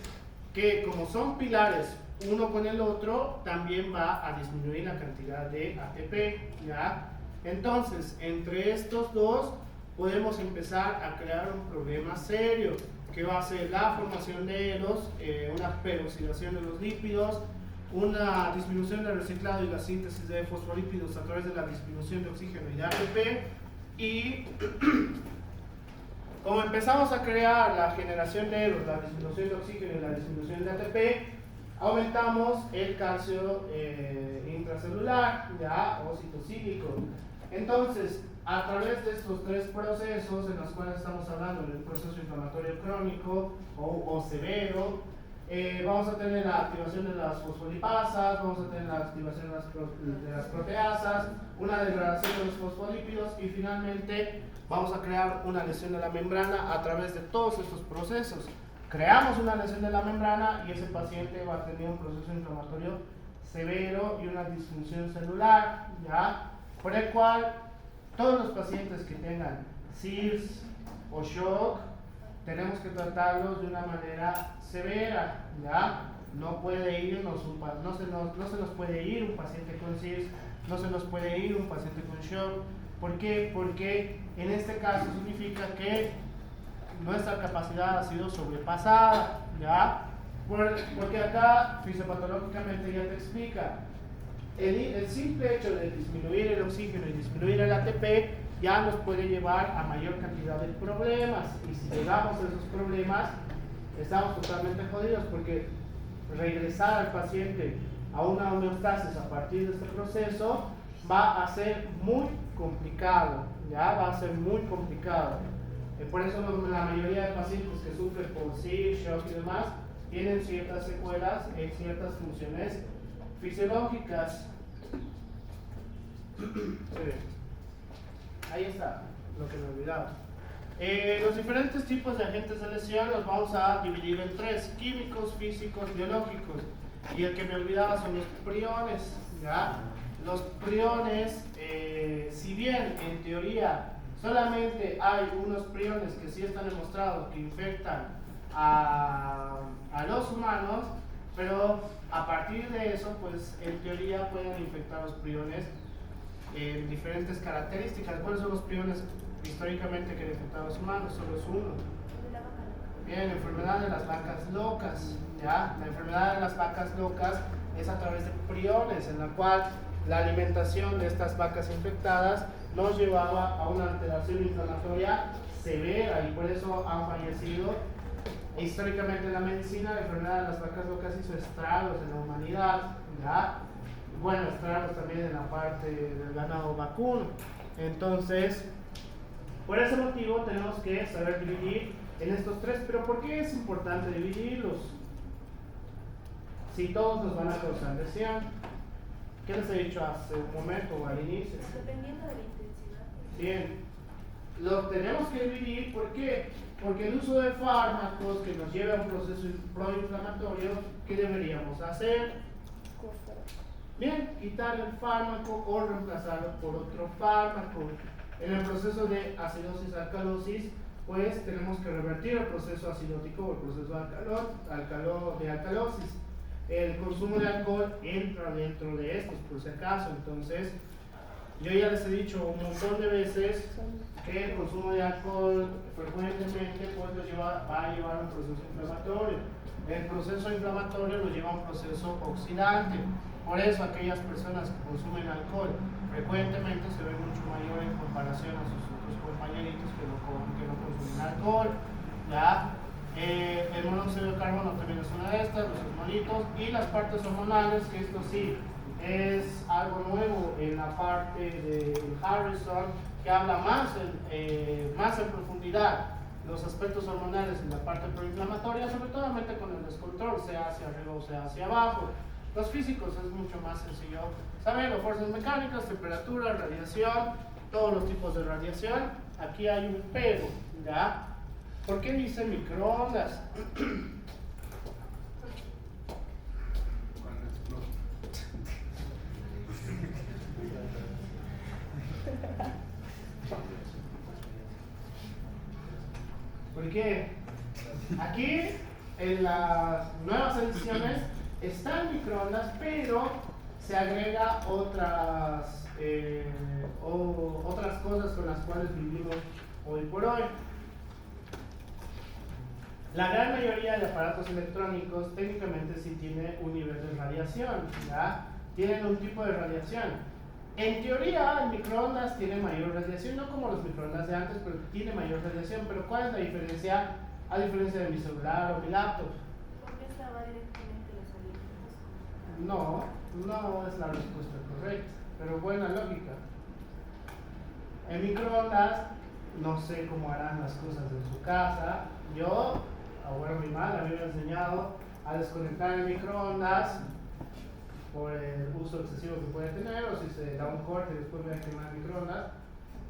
Speaker 1: que como son pilares uno con el otro, también va a disminuir la cantidad de ATP, ¿ya? Entonces, entre estos dos podemos empezar a crear un problema serio, que va a ser la formación de EROS, una peroxidación de los lípidos, una disminución del reciclado y la síntesis de fosfolípidos a través de la disminución de oxígeno y de ATP, y como empezamos a crear la generación de EROS, la disminución de oxígeno y la disminución de ATP, aumentamos el calcio intracelular, ¿ya? O citocílico. Entonces, a través de estos tres procesos en los cuales estamos hablando del proceso inflamatorio crónico o severo, vamos a tener la activación de las fosfolipasas, vamos a tener la activación de las proteasas, una degradación de los fosfolípidos y finalmente vamos a crear una lesión de la membrana a través de todos estos procesos. Creamos una lesión de la membrana y ese paciente va a tener un proceso inflamatorio severo y una disfunción celular, ¿ya? Por el cual todos los pacientes que tengan CIRS o shock tenemos que tratarlos de una manera severa, ¿ya? No puede irnos no se nos puede ir un paciente con CIRS, no se nos puede ir un paciente con shock. ¿Por qué? Porque en este caso significa que nuestra capacidad ha sido sobrepasada, ¿ya? Porque acá fisiopatológicamente ya te explica. El simple hecho de disminuir el oxígeno y disminuir el ATP ya nos puede llevar a mayor cantidad de problemas, y si llegamos a esos problemas estamos totalmente jodidos, porque regresar al paciente a una homeostasis a partir de este proceso va a ser muy complicado, ya va a ser muy complicado. Por eso la mayoría de pacientes que sufren por CIRS, shock y demás tienen ciertas secuelas en ciertas funciones fisiológicas. Sí. Ahí está, lo que me olvidaba. Los diferentes tipos de agentes de lesión los vamos a dividir en tres: químicos, físicos, biológicos. Y el que me olvidaba son los priones, ¿ya? Los priones, si bien en teoría solamente hay unos priones que sí están demostrados que infectan a los humanos, pero a partir de eso, pues en teoría pueden infectar los priones en diferentes características. ¿Cuáles son los priones históricamente que han infectado a los humanos? Solo es uno. Bien, la enfermedad de las vacas locas, ¿ya? La enfermedad de las vacas locas es a través de priones, en la cual la alimentación de estas vacas infectadas nos llevaba a una alteración inflamatoria severa y por eso han fallecido. Históricamente en la medicina, la enfermedad de las vacas locas hizo estragos en la humanidad, ¿ya? Bueno, estragos también en la parte del ganado vacuno. Entonces, por ese motivo tenemos que saber dividir en estos tres. Pero ¿por qué es importante dividirlos? Si todos nos van a causar lesión. ¿Qué les he dicho hace un momento o al inicio?
Speaker 5: Dependiendo de la intensidad.
Speaker 1: Bien, lo tenemos que dividir. ¿Por qué? Porque el uso de fármacos que nos lleva a un proceso proinflamatorio, ¿qué deberíamos hacer? Bien, quitar el fármaco o reemplazarlo por otro fármaco. En el proceso de acidosis-alcalosis, pues tenemos que revertir el proceso acidótico o el proceso de alcalosis. El consumo de alcohol entra dentro de estos, por si acaso. Entonces, Yo ya les he dicho un montón de veces que el consumo de alcohol frecuentemente pues va a llevar a un proceso inflamatorio. El proceso inflamatorio lo lleva a un proceso oxidante. Por eso aquellas personas que consumen alcohol frecuentemente se ven mucho mayor en comparación a sus otros compañeritos que no consumen alcohol. ¿Ya? El monóxido de carbono también es una de estas, los hormonitos y las partes hormonales, que esto sí es algo nuevo en la parte de Harrison, que habla más en profundidad los aspectos hormonales en la parte proinflamatoria, sobre todo con el descontrol, sea hacia arriba o sea hacia abajo. Los físicos es mucho más sencillo saberlo, fuerzas mecánicas, temperatura, radiación, todos los tipos de radiación. Aquí hay un pero, ¿ya? ¿Por qué dice microondas?
Speaker 4: Cuando explota.
Speaker 1: Porque aquí en las nuevas ediciones están microondas, pero se agrega otras cosas con las cuales vivimos hoy por hoy. La gran mayoría de aparatos electrónicos técnicamente sí tiene un nivel de radiación, ¿ya? Tienen un tipo de radiación. En teoría, el microondas tiene mayor radiación, no como los microondas de antes, pero tiene mayor radiación. Pero ¿cuál es la diferencia? A diferencia de mi celular o mi laptop.
Speaker 5: ¿Por qué estaba directamente los alimentos?
Speaker 1: No es la respuesta correcta, pero buena lógica. En microondas, no sé cómo harán las cosas en su casa. Yo, bueno, mi madre me había enseñado a desconectar el microondas por el uso excesivo que puede tener, o si se da un corte y después me va a quemar el microondas,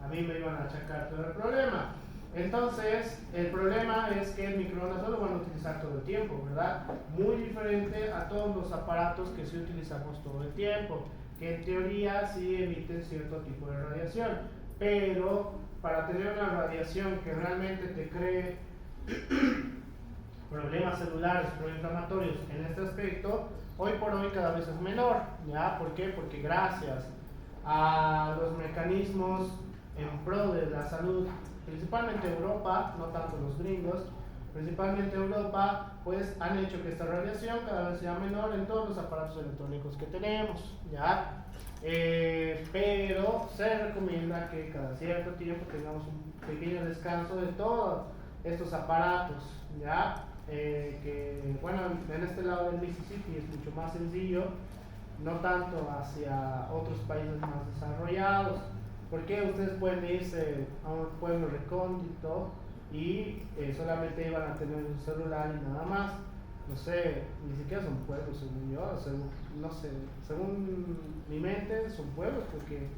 Speaker 1: a mí me iban a achacar todo el problema. Entonces, el problema es que el microondas no lo van a utilizar todo el tiempo, ¿verdad? Muy diferente a todos los aparatos que sí utilizamos todo el tiempo, que en teoría sí emiten cierto tipo de radiación, pero para tener una radiación que realmente te cree problemas celulares, proinflamatorios en este aspecto, hoy por hoy cada vez es menor. ¿Ya? ¿Por qué? Porque gracias a los mecanismos en pro de la salud, principalmente Europa, no tanto los gringos, principalmente Europa, pues han hecho que esta radiación cada vez sea menor en todos los aparatos electrónicos que tenemos, ¿ya? Pero se recomienda que cada cierto tiempo tengamos un pequeño descanso de todos estos aparatos, ¿ya? Que bueno, en este lado del Mississippi es mucho más sencillo, no tanto hacia otros países más desarrollados, porque ustedes pueden irse a un pueblo recóndito y solamente iban a tener un celular y nada más. No sé, ni siquiera son pueblos según yo, no sé, según mi mente son pueblos porque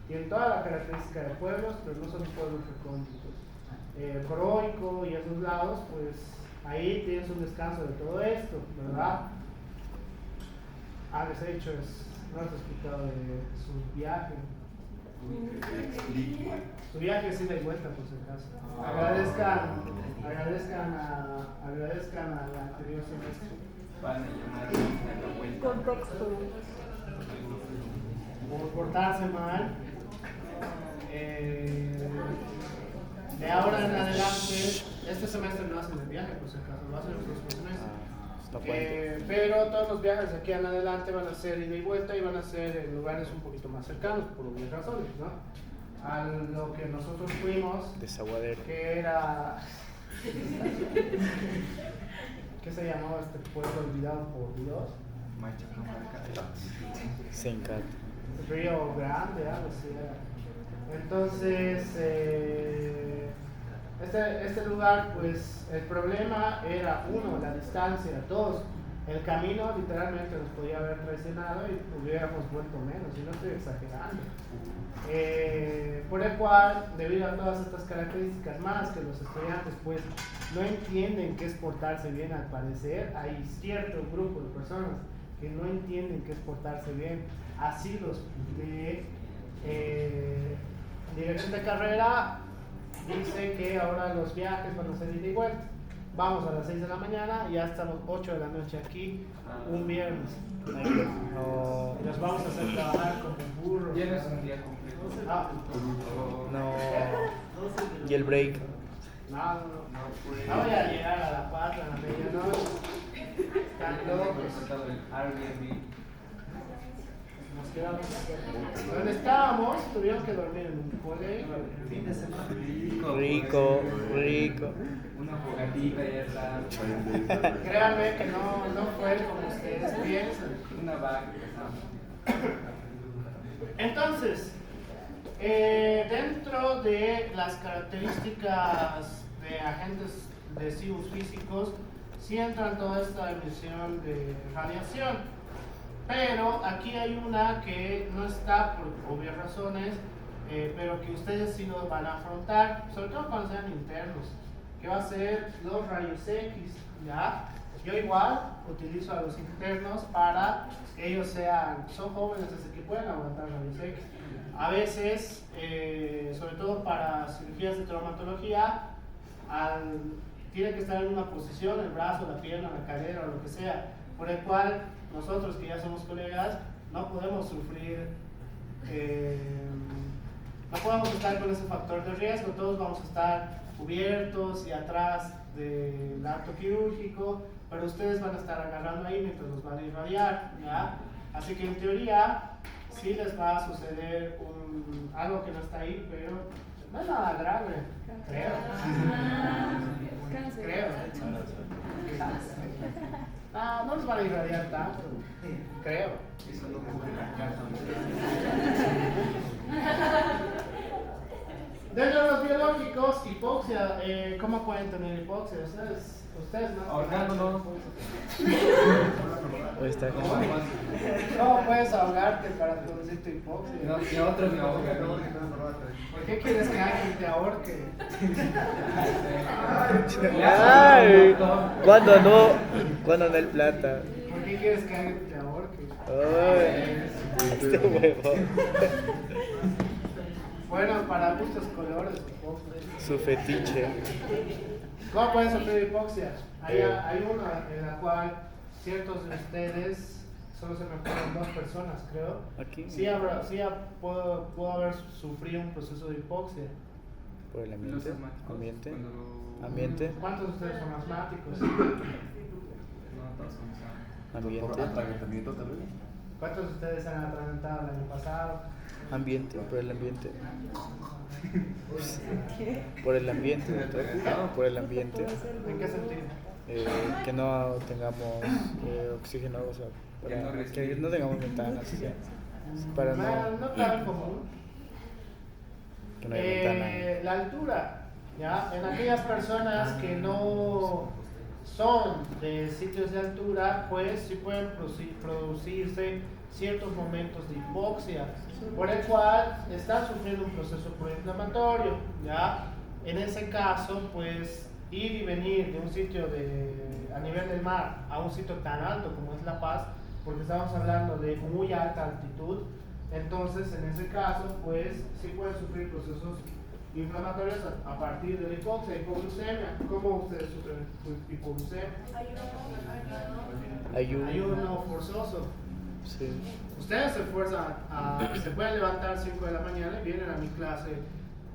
Speaker 1: tienen toda la característica de pueblos, pero no son pueblos recónditos. Coroico y esos lados, pues ahí tienes un descanso de todo esto, ¿verdad? Les he dicho, no les he explicado de su viaje. Su viaje es ida y vuelta, por si acaso. Agradezcan al anterior semestre.
Speaker 4: Van a llamar a la vuelta.
Speaker 2: Contexto.
Speaker 1: Por portarse mal. De ahora en adelante, este semestre no hacen el viaje, por si acaso, lo hacen los próximos meses. Pero todos los viajes de aquí en adelante van a ser ida y vuelta y van a ser en lugares un poquito más cercanos, por obvias razones, ¿no? A lo que nosotros fuimos,
Speaker 2: Desaguadero.
Speaker 1: que era... ¿Qué se llamaba este pueblo olvidado por Dios?
Speaker 2: Sencat.
Speaker 1: Río Grande, algo así era. Entonces, este lugar, pues el problema era, uno, la distancia, dos, el camino literalmente nos podía haber traicionado y hubiéramos vuelto menos, y no estoy exagerando. Por el cual, debido a todas estas características más que los estudiantes pues no entienden qué es portarse bien, al parecer hay cierto grupo de personas que no entienden qué es portarse bien, así los de dirección de carrera dice que ahora los viajes van a ser ida y vuelta. vamos a las 6 de la mañana y ya estamos 8 de la noche aquí, un viernes.
Speaker 2: No,
Speaker 1: Y los vamos a hacer trabajar como burros.
Speaker 4: Ya no es un día completo.
Speaker 1: Ah,
Speaker 2: no. Y el break.
Speaker 1: no. No voy a llegar a la 4 a la medianoche. Están locos.
Speaker 4: Reportado el Airbnb.
Speaker 1: Nos quedamos. Donde estábamos, tuvieron que dormir en un colegio. Fin de semana.
Speaker 2: Rico.
Speaker 4: Una fogatita y ya está.
Speaker 1: Créanme que no fue como ustedes piensan.
Speaker 4: Una vaca.
Speaker 1: Entonces, dentro de las características de agentes lesivos físicos, sí entran toda esta emisión de radiación. Pero aquí hay una que no está por obvias razones, pero que ustedes sí lo van a afrontar, sobre todo cuando sean internos, que va a ser los rayos X, ¿ya? Yo igual utilizo a los internos para que ellos son jóvenes desde que pueden aguantar rayos X. A veces, sobre todo para cirugías de traumatología, tiene que estar en una posición, el brazo, la pierna, la cadera o lo que sea, por el cual nosotros que ya somos colegas no podemos sufrir, no podemos estar con ese factor de riesgo, todos vamos a estar cubiertos y atrás del acto quirúrgico, pero ustedes van a estar agarrando ahí mientras los van a irradiar, ¿ya? Así que en teoría sí les va a suceder algo que no está ahí, pero no es nada grave, creo. Creo. No les van a irradiar tanto, creo.
Speaker 4: Eso no cubre la casa.
Speaker 1: Dentro de los biológicos, hipoxia, ¿cómo pueden tener hipoxia? Ustedes no.
Speaker 4: Ahorcándonos.
Speaker 2: Está como.
Speaker 1: ¿Cómo puedes ahogarte para producir tu hipoxia?
Speaker 4: No, y otro me ahoga.
Speaker 1: ¿Por qué quieres que alguien te ahorque?
Speaker 2: Ay, ¿cuándo no? ¿Cuándo no el plata?
Speaker 1: ¿Por qué quieres que alguien te ahorque?
Speaker 2: Ay, este huevo.
Speaker 1: Bueno, para gustos colores, hipoxia.
Speaker 2: Su fetiche.
Speaker 1: ¿Cómo pueden sufrir hipoxia? Hay una en la cual ciertos de ustedes, solo se me fueron 2 personas, creo.
Speaker 2: Aquí.
Speaker 1: Sí, pudo haber sufrido un proceso de hipoxia.
Speaker 2: Por el
Speaker 4: Los
Speaker 2: ambiente.
Speaker 4: asmáticos.
Speaker 2: Ambiente.
Speaker 4: Cuando-
Speaker 2: Ambiente.
Speaker 1: ¿Cuántos de ustedes son asmáticos?
Speaker 4: No, todos son asmáticos.
Speaker 2: Ambiente.
Speaker 6: Atragantamiento tal vez.
Speaker 1: ¿Cuántos de ustedes se han atragantado el año pasado?
Speaker 2: Ambiente, por el ambiente. Por el ambiente, ¿no? Por el ambiente.
Speaker 1: ¿En qué sentido?
Speaker 2: Que no tengamos oxígeno, o sea, que no tengamos ventanas, o sea, para
Speaker 1: No tan común.
Speaker 2: que no haya ventana.
Speaker 1: La altura, ¿ya? En aquellas personas que no son de sitios de altura, pues sí pueden producirse ciertos momentos de hipoxia, por el cual están sufriendo un proceso proinflamatorio, ¿ya? En ese caso, pues ir y venir de un sitio a nivel del mar a un sitio tan alto como es La Paz, porque estamos hablando de muy alta altitud, entonces en ese caso, pues sí pueden sufrir procesos inflamatorios a partir de la hipoxia, hipoglucemia. ¿Cómo ustedes sufren hipoglucemia? Ayuno forzoso.
Speaker 2: Sí.
Speaker 1: Ustedes se pueden levantar 5 de la mañana y vienen a mi clase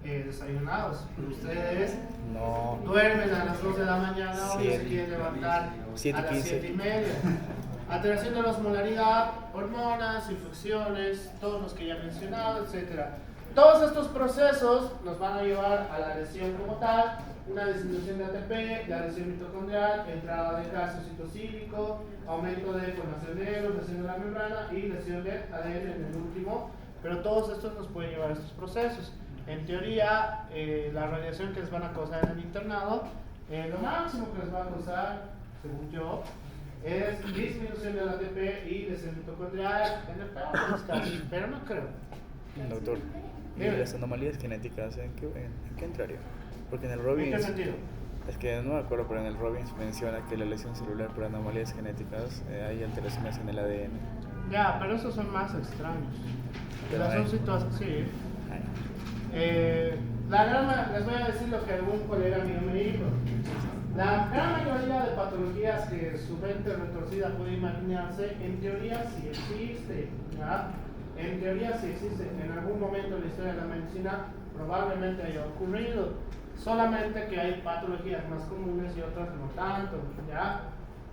Speaker 1: desayunados, pero ustedes
Speaker 2: No.
Speaker 1: duermen a las 2 de la mañana o se
Speaker 2: Siete.
Speaker 1: quieren levantar a
Speaker 2: 7:15.
Speaker 1: las 7:30. Alteración de la osmolaridad, hormonas, infecciones, todos los que ya he mencionado, etc. Todos estos procesos nos van a llevar a la lesión como tal, una disminución de ATP, la lesión mitocondrial, entrada de calcio citocílico, aumento de formación de negros, lesión de la membrana y lesión de ADN en el último, pero todos estos nos pueden llevar a estos procesos. En teoría, la radiación que les van a causar en el internado, lo máximo que les va a causar, según yo, es disminución del ATP y lesión mitocondrial en el peor de los casos, pero no creo.
Speaker 2: Doctor, ¿y
Speaker 1: Dime.
Speaker 2: las anomalías genéticas en qué entraría? Porque en el
Speaker 1: ¿En
Speaker 2: Robbins,
Speaker 1: qué sentido?
Speaker 2: es que no me acuerdo, pero en el Robbins menciona que la lesión celular por anomalías genéticas hay alteraciones en el ADN.
Speaker 1: Ya, pero esos son más extraños.
Speaker 2: Pero
Speaker 1: Son
Speaker 2: hay.
Speaker 1: situaciones, sí.
Speaker 2: Ay,
Speaker 1: Les voy a decir lo que algún colega mío me dijo. La gran mayoría de patologías que su mente retorcida puede imaginarse, en teoría sí existe, ¿ya? En teoría sí existe. En algún momento de la historia de la medicina probablemente haya ocurrido. Solamente que hay patologías más comunes y otras no tanto, ¿ya?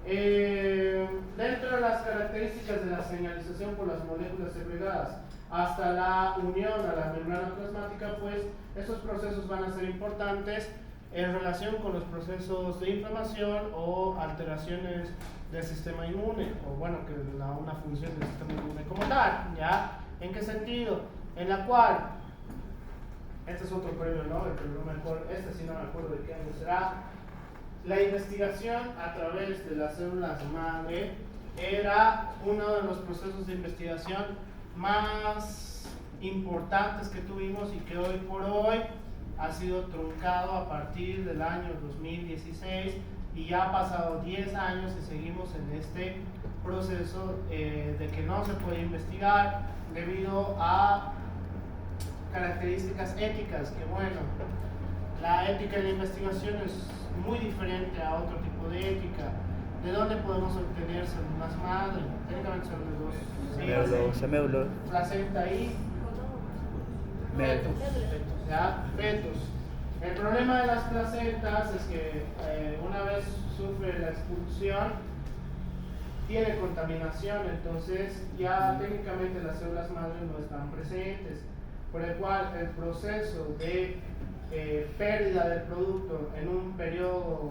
Speaker 1: Dentro de las características de la señalización por las moléculas segregadas hasta la unión a la membrana plasmática, pues esos procesos van a ser importantes en relación con los procesos de inflamación o alteraciones del sistema inmune, o bueno, que una función del sistema inmune como tal, ¿ya? ¿En qué sentido? En la cual, este es otro premio Nobel, pero no me acuerdo, este sí no me acuerdo de qué año será. La investigación a través de las células madre era uno de los procesos de investigación más importantes que tuvimos y que hoy por hoy ha sido truncado a partir del año 2016 y ya ha pasado 10 años y seguimos en este proceso de que no se puede investigar debido a características éticas, que bueno, la ética de la investigación es muy diferente a otro tipo de ética. ¿De dónde podemos obtener células madre? Técnicamente son de dos.
Speaker 2: Seméulo.
Speaker 1: Placenta y fetos. ¿Ya? Fetos. El problema de las placentas es que una vez sufre la expulsión, tiene contaminación, entonces ya técnicamente las células madre no están presentes, por el cual el proceso de pérdida del producto en un periodo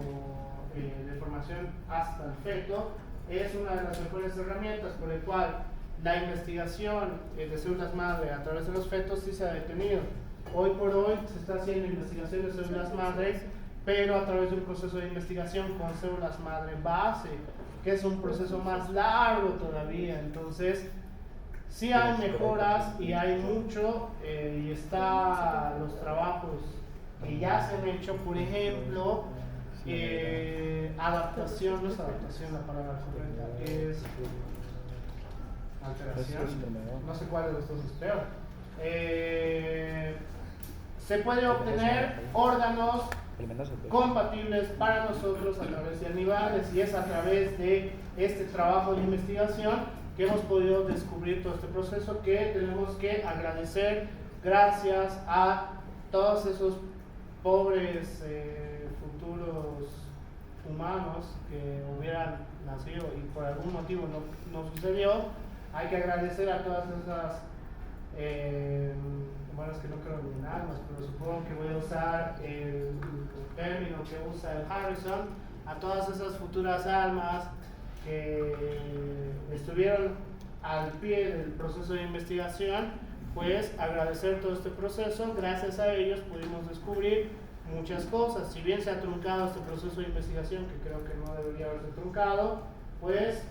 Speaker 1: de formación hasta el feto es una de las mejores herramientas, por el cual la investigación de células madre a través de los fetos sí se ha detenido. Hoy por hoy se está haciendo investigación de células madre, pero a través de un proceso de investigación con células madre base, que es un proceso más largo todavía. Entonces sí hay mejoras y hay mucho, y está los trabajos que ya se han hecho, por ejemplo, adaptación, no es adaptación la palabra correcta, es alteración, no sé cuál de los dos es peor. Se puede obtener órganos compatibles para nosotros a través de animales, y es a través de este trabajo de investigación que hemos podido descubrir todo este proceso, que tenemos que agradecer gracias a todos esos pobres futuros humanos que hubieran nacido y por algún motivo no sucedió. Hay que agradecer a todas esas, bueno, es que no creo en almas, pero supongo que voy a usar el término que usa el Harrison, a todas esas futuras almas que estuvieron al pie del proceso de investigación. Pues agradecer todo este proceso, gracias a ellos pudimos descubrir muchas cosas. Si bien se ha truncado este proceso de investigación, que creo que no debería haberse truncado, pues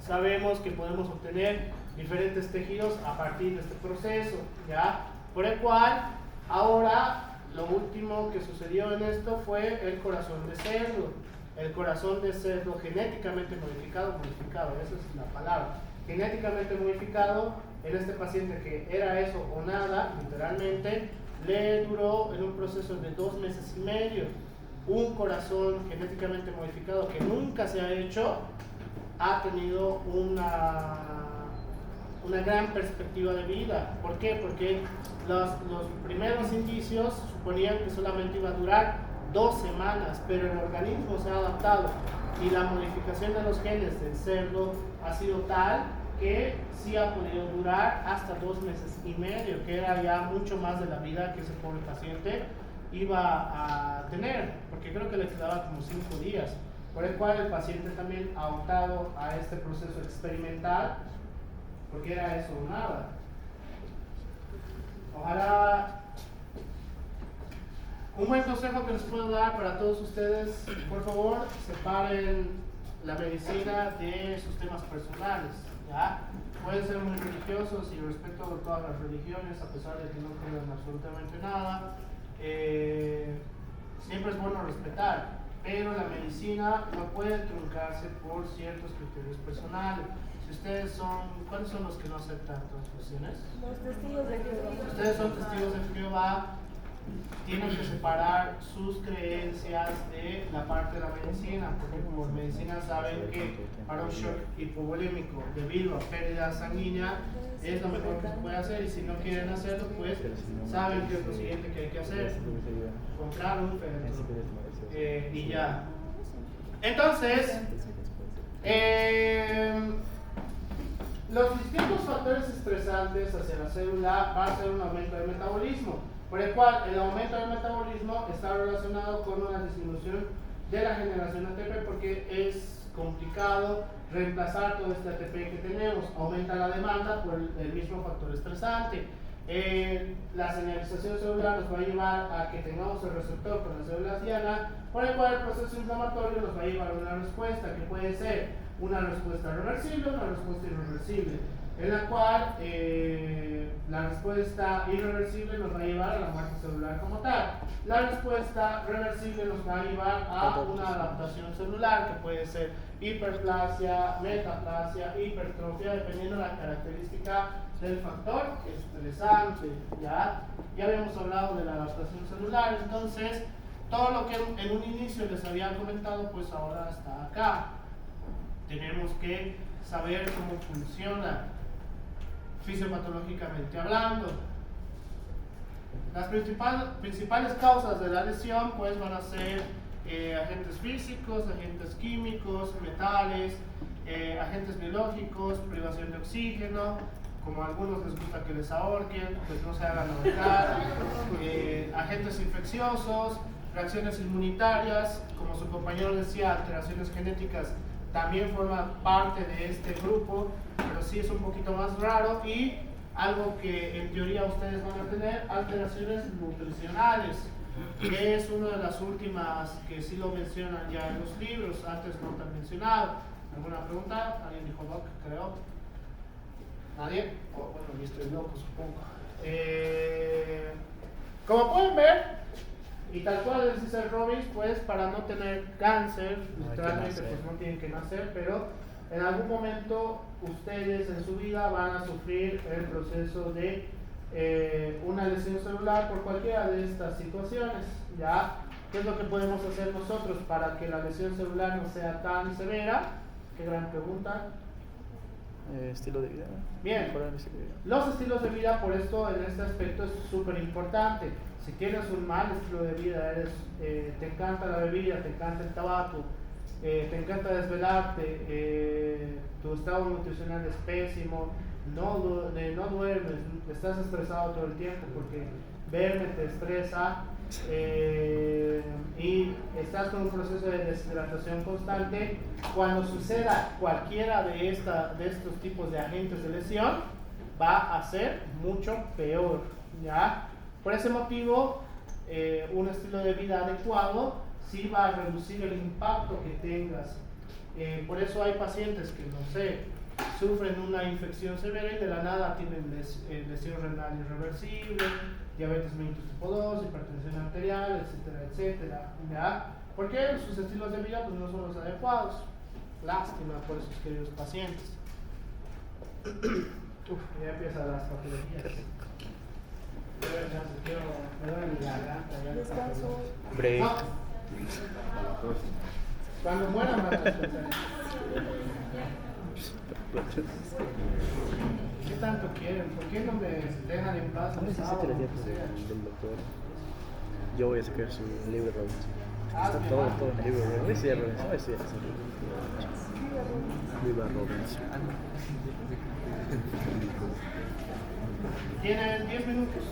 Speaker 1: sabemos que podemos obtener diferentes tejidos a partir de este proceso, ¿ya? Por el cual, ahora, lo último que sucedió en esto fue el corazón de cerdo. El corazón de cerdo genéticamente modificado, esa es la palabra, genéticamente modificado, en este paciente que era eso o nada, literalmente, le duró en un proceso de 2 meses y medio. Un corazón genéticamente modificado que nunca se ha hecho, ha tenido una gran perspectiva de vida. ¿Por qué? Porque los primeros indicios suponían que solamente iba a durar 2 semanas, pero el organismo se ha adaptado y la modificación de los genes del cerdo ha sido tal que sí ha podido durar hasta 2 meses y medio, que era ya mucho más de la vida que ese pobre paciente iba a tener, porque creo que le quedaba como 5 días, por el cual el paciente también ha optado a este proceso experimental, porque era eso o nada. Ojalá un buen consejo que les puedo dar para todos ustedes: por favor, separen la medicina de sus temas personales, ¿ya? Pueden ser muy religiosos y respeto a todas las religiones, a pesar de que no crean absolutamente nada. Siempre es bueno respetar, pero la medicina no puede truncarse por ciertos criterios personales. Si ustedes son, ¿cuáles son los que no aceptan transfusiones?
Speaker 5: Los testigos de Jehová.
Speaker 1: Si ustedes son testigos de Jehová, tienen que separar sus creencias de la parte de la medicina, porque por medicina saben que para un shock hipovolémico debido a pérdida sanguínea es lo mejor que se puede hacer, y si no quieren hacerlo, pues saben que es lo siguiente que hay que hacer: comprar un féretro y ya. Entonces, los distintos factores estresantes hacia la célula va a ser un aumento del metabolismo, por el cual el aumento del metabolismo está relacionado con una disminución de la generación de ATP, porque es complicado reemplazar todo este ATP que tenemos. Aumenta la demanda por el mismo factor estresante. La señalización celular nos va a llevar a que tengamos el receptor con las células diana, por el cual el proceso inflamatorio nos va a llevar a una respuesta que puede ser una respuesta reversible o una respuesta irreversible, en la cual la respuesta irreversible nos va a llevar a la muerte celular como tal. La respuesta reversible nos va a llevar a una adaptación celular que puede ser hiperplasia, metaplasia, hipertrofia, dependiendo de la característica del factor estresante. Ya habíamos hablado de la adaptación celular, entonces todo lo que en un inicio les había comentado, pues ahora está acá. Tenemos que saber cómo funciona fisiopatológicamente hablando. Las principales causas de la lesión pues van a ser agentes físicos, agentes químicos, metales, agentes biológicos, privación de oxígeno, como a algunos les gusta que les ahorquen, pues no se hagan ahorcar, agentes infecciosos, reacciones inmunitarias, como su compañero decía, alteraciones genéticas también forma parte de este grupo, pero sí es un poquito más raro, y algo que en teoría ustedes van a tener, alteraciones nutricionales, que es una de las últimas que sí lo mencionan ya en los libros, antes no tan mencionado. ¿Alguna pregunta? ¿Alguien dijo Doc, creo? ¿Nadie? Oh, bueno, yo estoy loco, supongo. Como pueden ver, y tal cual les dice Robbins, pues para no tener cáncer, literalmente pues no tienen que nacer, pero en algún momento ustedes en su vida van a sufrir el proceso de una lesión celular por cualquiera de estas situaciones. ¿Ya? ¿Qué es lo que podemos hacer nosotros para que la lesión celular no sea tan severa? Qué gran pregunta.
Speaker 2: Estilo de vida.
Speaker 1: Bien, los estilos de vida, por esto en este aspecto es súper importante. Si tienes un mal estilo de vida, te encanta la bebida, te encanta el tabaco, te encanta desvelarte, tu estado nutricional es pésimo, no duermes, estás estresado todo el tiempo porque verme te estresa, y estás con un proceso de deshidratación constante, cuando suceda cualquiera de estos tipos de agentes de lesión, va a ser mucho peor. ¿Ya? Por ese motivo, un estilo de vida adecuado sí va a reducir el impacto que tengas. Por eso hay pacientes que, no sé, sufren una infección severa y de la nada tienen lesión renal irreversible, diabetes mellitus tipo 2, hipertensión arterial, etcétera, etcétera. ¿Ya? Porque sus estilos de vida pues, no son los adecuados. Lástima por esos queridos pacientes. Ya empiezan las patologías. Me duele mi garganta.
Speaker 5: Descanso.
Speaker 2: Break.
Speaker 1: No. Cuando mueran van a descansar. ¿Qué tanto quieren? ¿Por qué no me dejan en paz?
Speaker 2: ¿Cómo se hace terapia del doctor? Yo voy a sacar su libro Robbins. Está todo en el libro Robbins. Sí, Robbins. Sí, Viva Robbins.
Speaker 1: Tienen 10 minutos.